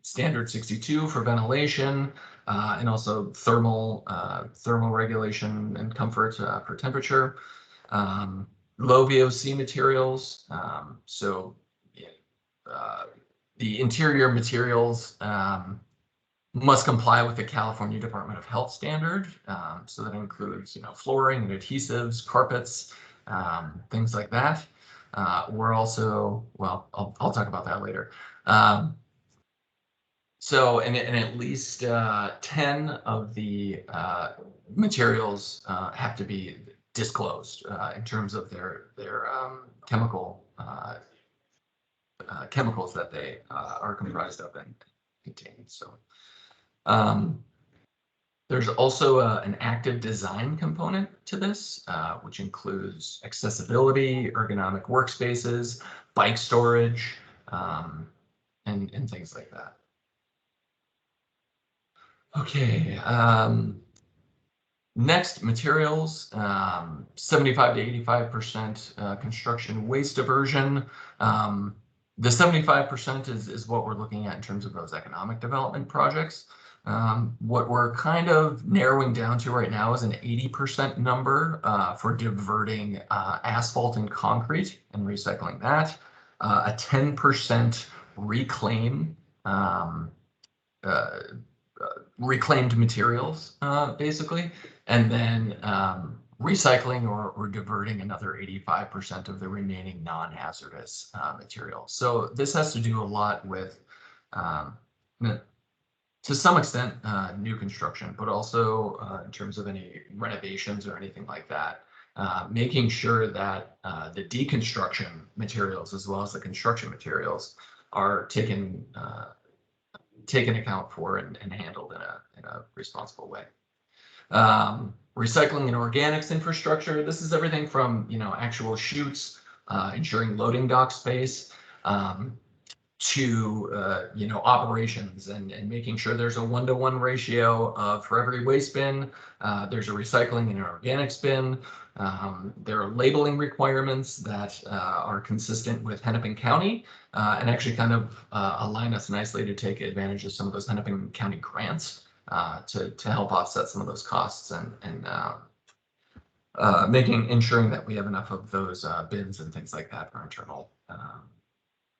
standard 62 for ventilation, and also thermal regulation and comfort for temperature. Low VOC materials. The interior materials must comply with the California Department of Health standard. So that includes, flooring and adhesives, carpets, things like that. We're also, well, I'll talk about that later. So, and at least 10 of the materials have to be disclosed in terms of their chemicals that they are comprised of and contain. So. There's also an active design component to this, which includes accessibility, ergonomic workspaces, bike storage, and things like that. Okay. Next, materials, 75 to 85% construction waste diversion. The 75% is what we're looking at in terms of those economic development projects. What we're kind of narrowing down to right now is an 80% number for diverting asphalt and concrete and recycling that, a 10% reclaimed materials, basically, and then recycling or diverting another 85% of the remaining non-hazardous material. So this has to do a lot with, to some extent, new construction, but also in terms of any renovations or anything like that, making sure that the deconstruction materials as well as the construction materials are taken account for and handled in a responsible way. Recycling and organics infrastructure. This is everything from actual chutes, ensuring loading dock space, to operations and making sure there's a 1-to-1 ratio of for every waste bin, there's a recycling and an organics bin. There are labeling requirements that are consistent with Hennepin County and actually kind of align us nicely to take advantage of some of those Hennepin County grants to help offset some of those costs and ensuring that we have enough of those bins and things like that for internal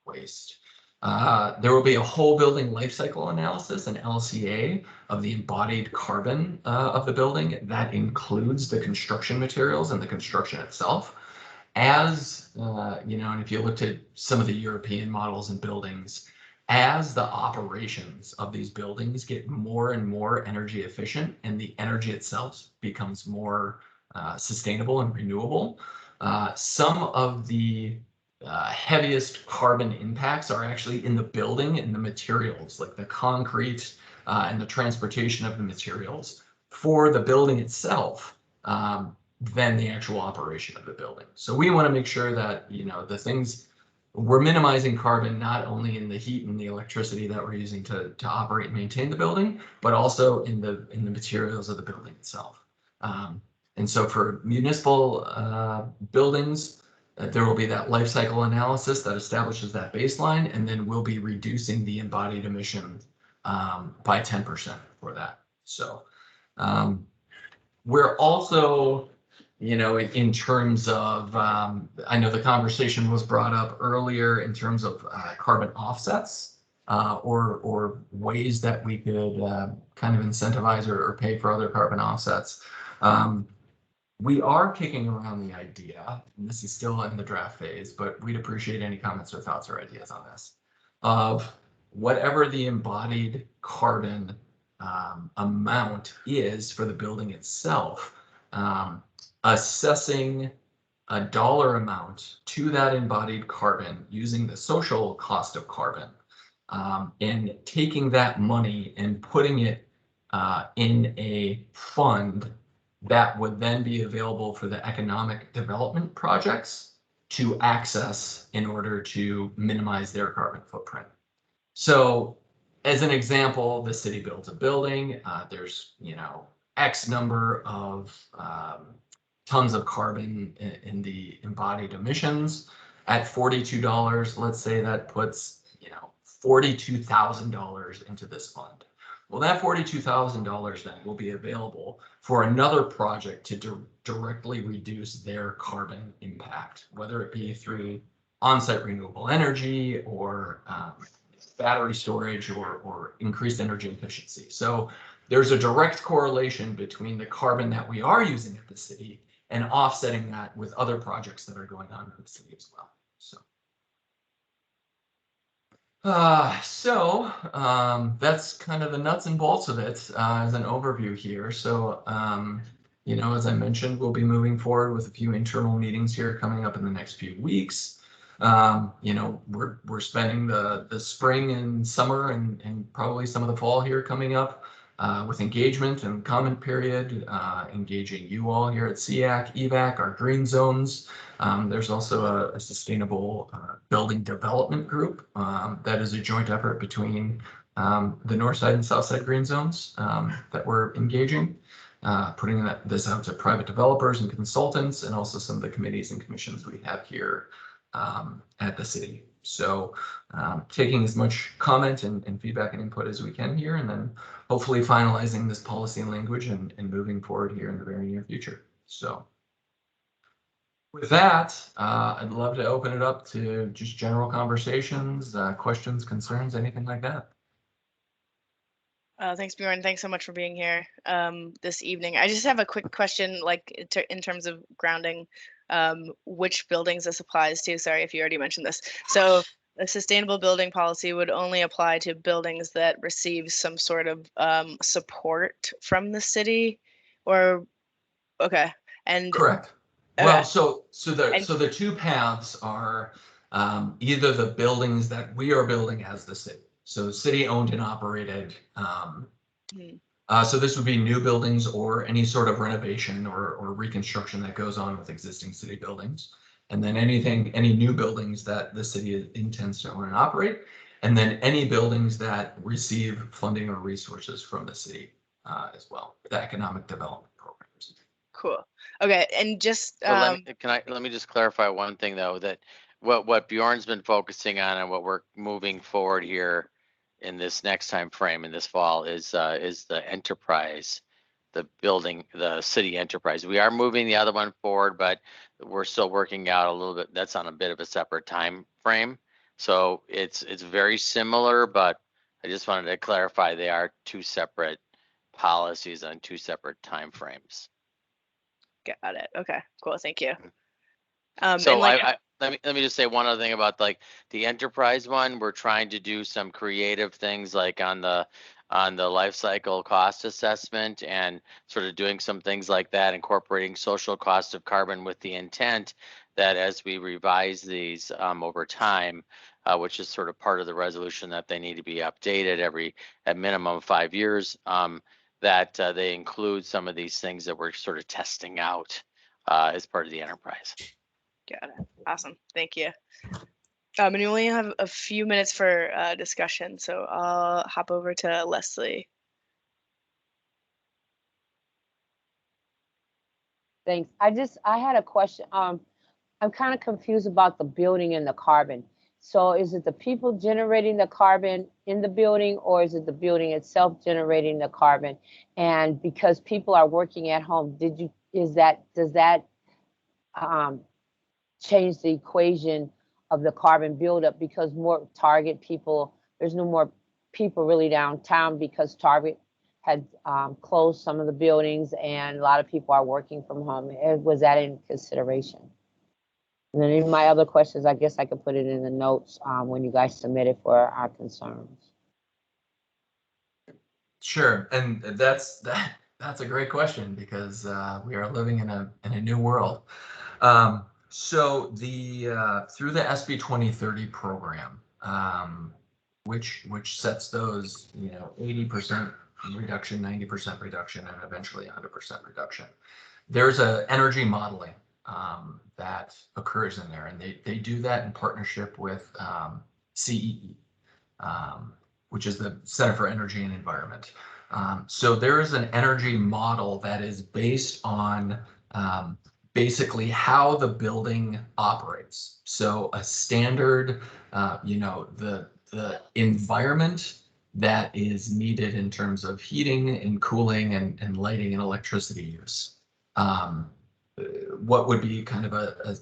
waste. There will be a whole building life cycle analysis, an LCA, of the embodied carbon of the building. That includes the construction materials and the construction itself. As, and if you looked at some of the European models and buildings, as the operations of these buildings get more and more energy efficient and the energy itself becomes more sustainable and renewable, some of the heaviest carbon impacts are actually in the building and the materials, like the concrete and the transportation of the materials for the building itself, than the actual operation of the building. So we want to make sure that the things we're minimizing carbon not only in the heat and the electricity that we're using to operate and maintain the building, but also in the materials of the building itself. And so for municipal buildings, there will be that life cycle analysis that establishes that baseline, and then we'll be reducing the embodied emission by 10% for that. So we're also, in terms of, I know the conversation was brought up earlier in terms of carbon offsets or ways that we could kind of incentivize or pay for other carbon offsets. We are kicking around the idea, and this is still in the draft phase, but we'd appreciate any comments or thoughts or ideas on this, of whatever the embodied carbon amount is for the building itself, assessing a dollar amount to that embodied carbon using the social cost of carbon, and taking that money and putting it in a fund that would then be available for the economic development projects to access in order to minimize their carbon footprint. So as an example, the city builds a building, there's, X number of tons of carbon in the embodied emissions. At $42, let's say that puts, $42,000 into this fund. Well, that $42,000 then will be available for another project to directly reduce their carbon impact, whether it be through on-site renewable energy or battery storage or increased energy efficiency. So there's a direct correlation between the carbon that we are using at the city and offsetting that with other projects that are going on in the city as well. So that's kind of the nuts and bolts of it as an overview here. So, as I mentioned, we'll be moving forward with a few internal meetings here coming up in the next few weeks. We're spending the spring and summer and probably some of the fall here coming up with engagement and comment period, engaging you all here at SEAC, EVAC, our green zones. There's also a sustainable building development group that is a joint effort between the north side and south side green zones that we're engaging, putting this out to private developers and consultants, and also some of the committees and commissions we have here at the city. So taking as much comment and feedback and input as we can here, and then hopefully finalizing this policy and language and moving forward here in the very near future. So with that, I'd love to open it up to just general conversations, questions, concerns, anything like that.
Thanks, Bjorn. Thanks so much for being here this evening. I just have a quick question, like in terms of grounding, which buildings this applies to. Sorry if you already mentioned this. So a sustainable building policy would only apply to buildings that receive some sort of support from the city, or okay, and
correct.
Okay.
Well, so the two paths are either the buildings that we are building as the city, so city owned and operated. So this would be new buildings or any sort of renovation or reconstruction that goes on with existing city buildings. And then any new buildings that the city intends to own and operate. And then any buildings that receive funding or resources from the city as well, the economic development programs.
Cool. Okay, and just
let me just clarify one thing though, that what Bjorn's been focusing on and what we're moving forward here in this next time frame in this fall is the enterprise, the city enterprise. We are moving the other one forward, but we're still working out a little bit. That's on a bit of a separate time frame. So it's very similar, but I just wanted to clarify they are two separate policies on two separate time frames.
Got it. Okay, cool. Thank you.
So
like,
let me just say one other thing about like the enterprise one. We're trying to do some creative things like on the life cycle cost assessment and sort of doing some things like that, incorporating social cost of carbon with the intent that as we revise these over time, which is sort of part of the resolution that they need to be updated at minimum 5 years, that they include some of these things that we're sort of testing out as part of the enterprise.
got it. Awesome. Thank you. And we only have a few minutes for discussion, so I'll hop over to Leslie.
Thanks. I had a question. I'm kind of confused about the building and the carbon. So is it the people generating the carbon in the building, or is it the building itself generating the carbon? And because people are working at home, does that change the equation of the carbon buildup, because more Target people, there's no more people really downtown because Target had closed some of the buildings and a lot of people are working from home. Was that in consideration? And then in my other questions, I guess I could put it in the notes when you guys submit it for our concerns.
Sure, and That's a great question because we are living in a new world. So the through the SB 2030 program, which sets those 80% reduction, 90% reduction, and eventually 100% reduction. There's a energy modeling that occurs in there, and they do that in partnership with CEE, which is the Center for Energy and Environment. So there is an energy model that is based on basically how the building operates. So a standard, the environment that is needed in terms of heating and cooling and lighting and electricity use. What would be kind of the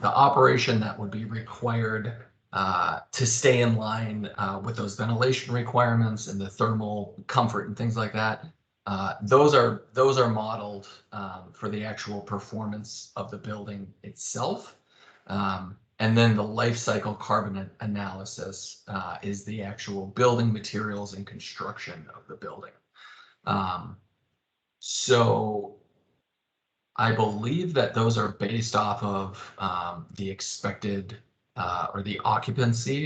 operation that would be required to stay in line with those ventilation requirements and the thermal comfort and things like that. Those are modeled for the actual performance of the building itself. And then the life cycle carbon analysis is the actual building materials and construction of the building. So I believe that those are based off of the expected or the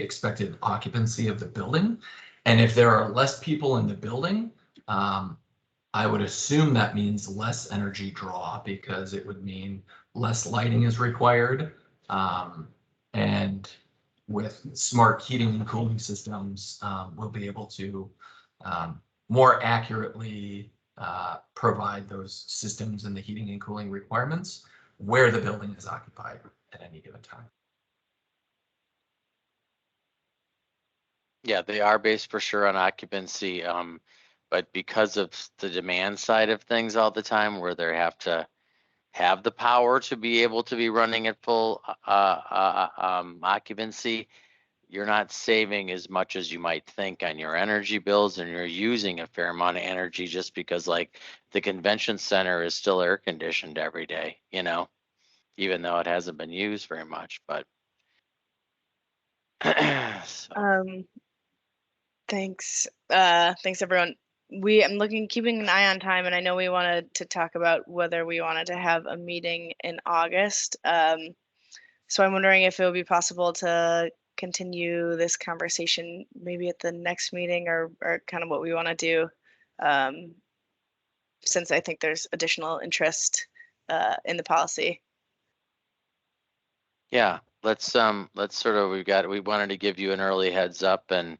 expected occupancy of the building. And if there are less people in the building, I would assume that means less energy draw because it would mean less lighting is required. And with smart heating and cooling systems, we'll be able to more accurately provide those systems and the heating and cooling requirements where the building is occupied at any given time.
Yeah, they are based for sure on occupancy, but because of the demand side of things all the time, where they have to have the power to be able to be running at full occupancy, you're not saving as much as you might think on your energy bills, and you're using a fair amount of energy just because, like, the convention center is still air conditioned every day, even though it hasn't been used very much. But so.
Thanks. Thanks everyone. I'm keeping an eye on time, and I know we wanted to talk about whether we wanted to have a meeting in August. So I'm wondering if it would be possible to continue this conversation maybe at the next meeting, or kind of what we want to do, since I think there's additional interest in the policy.
Yeah, let's sort of, we wanted to give you an early heads up and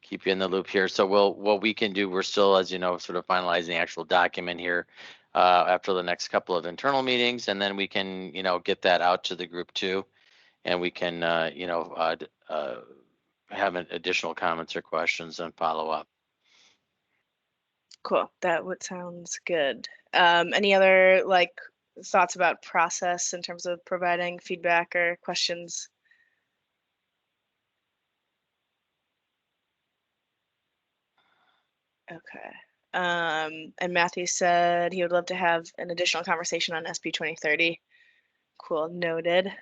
keep you in the loop here. So what we can do, we're still, as you know, sort of finalizing the actual document here after the next couple of internal meetings, and then we can, get that out to the group too, and we can, have additional comments or questions and follow up.
Cool. That sounds good. Any other thoughts about process in terms of providing feedback or questions? Okay. And Matthew said he would love to have an additional conversation on SB 2030. Cool, noted.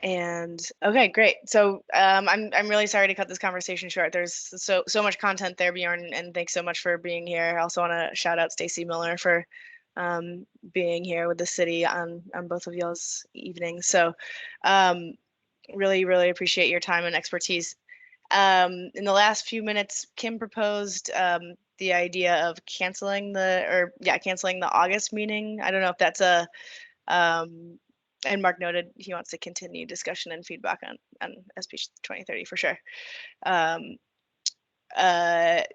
And okay, great. So I'm really sorry to cut this conversation short. There's so much content there, Bjorn, and thanks so much for being here. I also want to shout out Stacy Miller for being here with the city on both of y'all's evenings. So really, really appreciate your time and expertise. In the last few minutes, Kim proposed the idea of canceling the August meeting. I don't know if that's and Mark noted he wants to continue discussion and feedback on SB 2030 for sure. I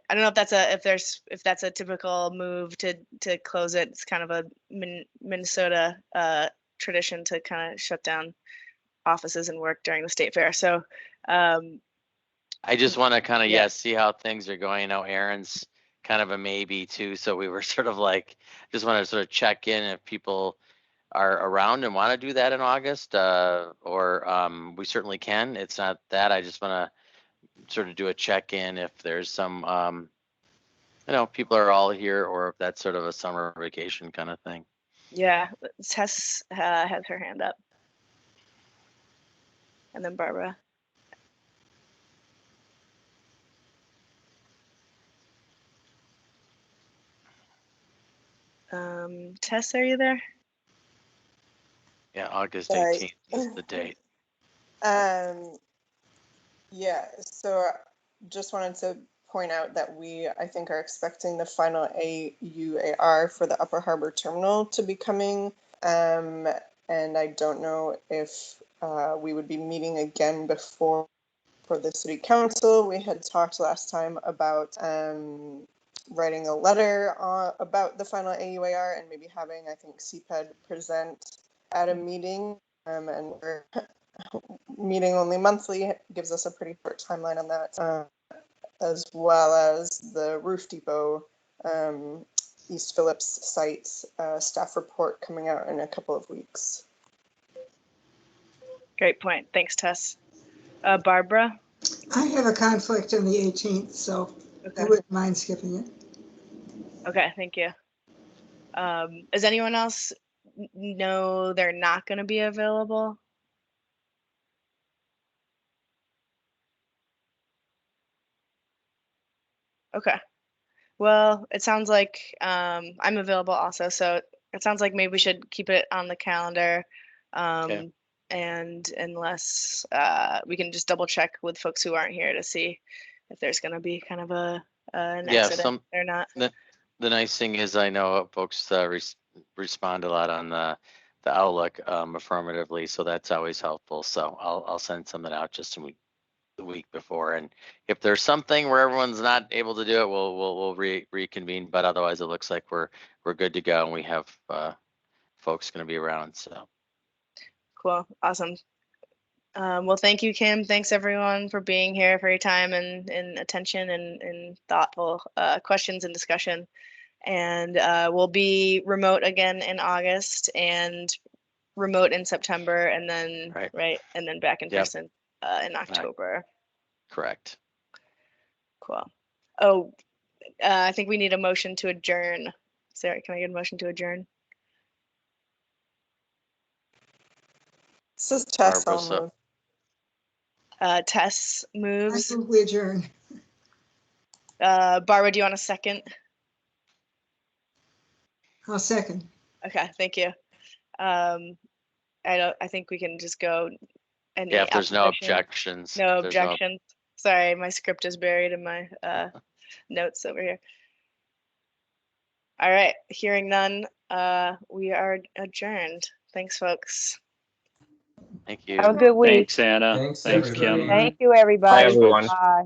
don't know if that's a typical move to close it. It's kind of a Minnesota tradition to kind of shut down offices and work during the state fair. So
I just want to kind of see how things are going. Aaron's kind of a maybe too, so we were sort of just want to sort of check in if people are around and want to do that in August, or we certainly can. It's not that. I just want to sort of do a check-in if there's some, people are all here, or if that's sort of a summer vacation kind of thing.
Yeah, Tess has her hand up. And then Barbara. Tess, are you there?
Yeah, August
Sorry.
18th is the date.
Yeah, so just wanted to point out that I think, are expecting the final AUAR for the Upper Harbor Terminal to be coming. And I don't know if we would be meeting again before for the city council. We had talked last time about writing a letter about the final AUAR and maybe having, I think, CPED present at a meeting. And we're meeting only monthly, gives us a pretty short timeline on that, as well as the Roof Depot East Phillips site staff report coming out in a couple of weeks.
Great point. Thanks, Tess. Barbara?
I have a conflict on the 18th, so
Okay.
I wouldn't mind skipping it.
Okay, thank you. Does anyone else know they're not going to be available? Okay. Well, it sounds like I'm available also, so it sounds like maybe we should keep it on the calendar.
Okay.
And unless we can just double check with folks who aren't here to see if there's going to be kind of an
Yeah,
accident or not.
The nice thing is I know folks respond a lot on the Outlook affirmatively, so that's always helpful. So I'll send something out just the week before, and if there's something where everyone's not able to do it, we'll reconvene. But otherwise, it looks like we're good to go, and we have folks going to be around. So
Cool, awesome. Well, thank you, Kim. Thanks everyone for being here, for your time and attention and thoughtful questions and discussion. And we'll be remote again in August and remote in September, and then and then back in person in October.
Correct.
Cool. Oh, I think we need a motion to adjourn. Sarah, can I get a motion to adjourn?
This is Tess. I'll move.
Tess moves.
I move we adjourn.
Barbara, do you want a second?
I'll second.
Okay, thank you. I think we can just go.
Yeah, if there's no objections.
No objections. Sorry, my script is buried in my notes over here. All right, hearing none, we are adjourned. Thanks, folks.
Thank you.
Have a good week.
Thanks, Anna. Thanks, Kim.
Thank you, everybody.
Bye, everyone.
Bye.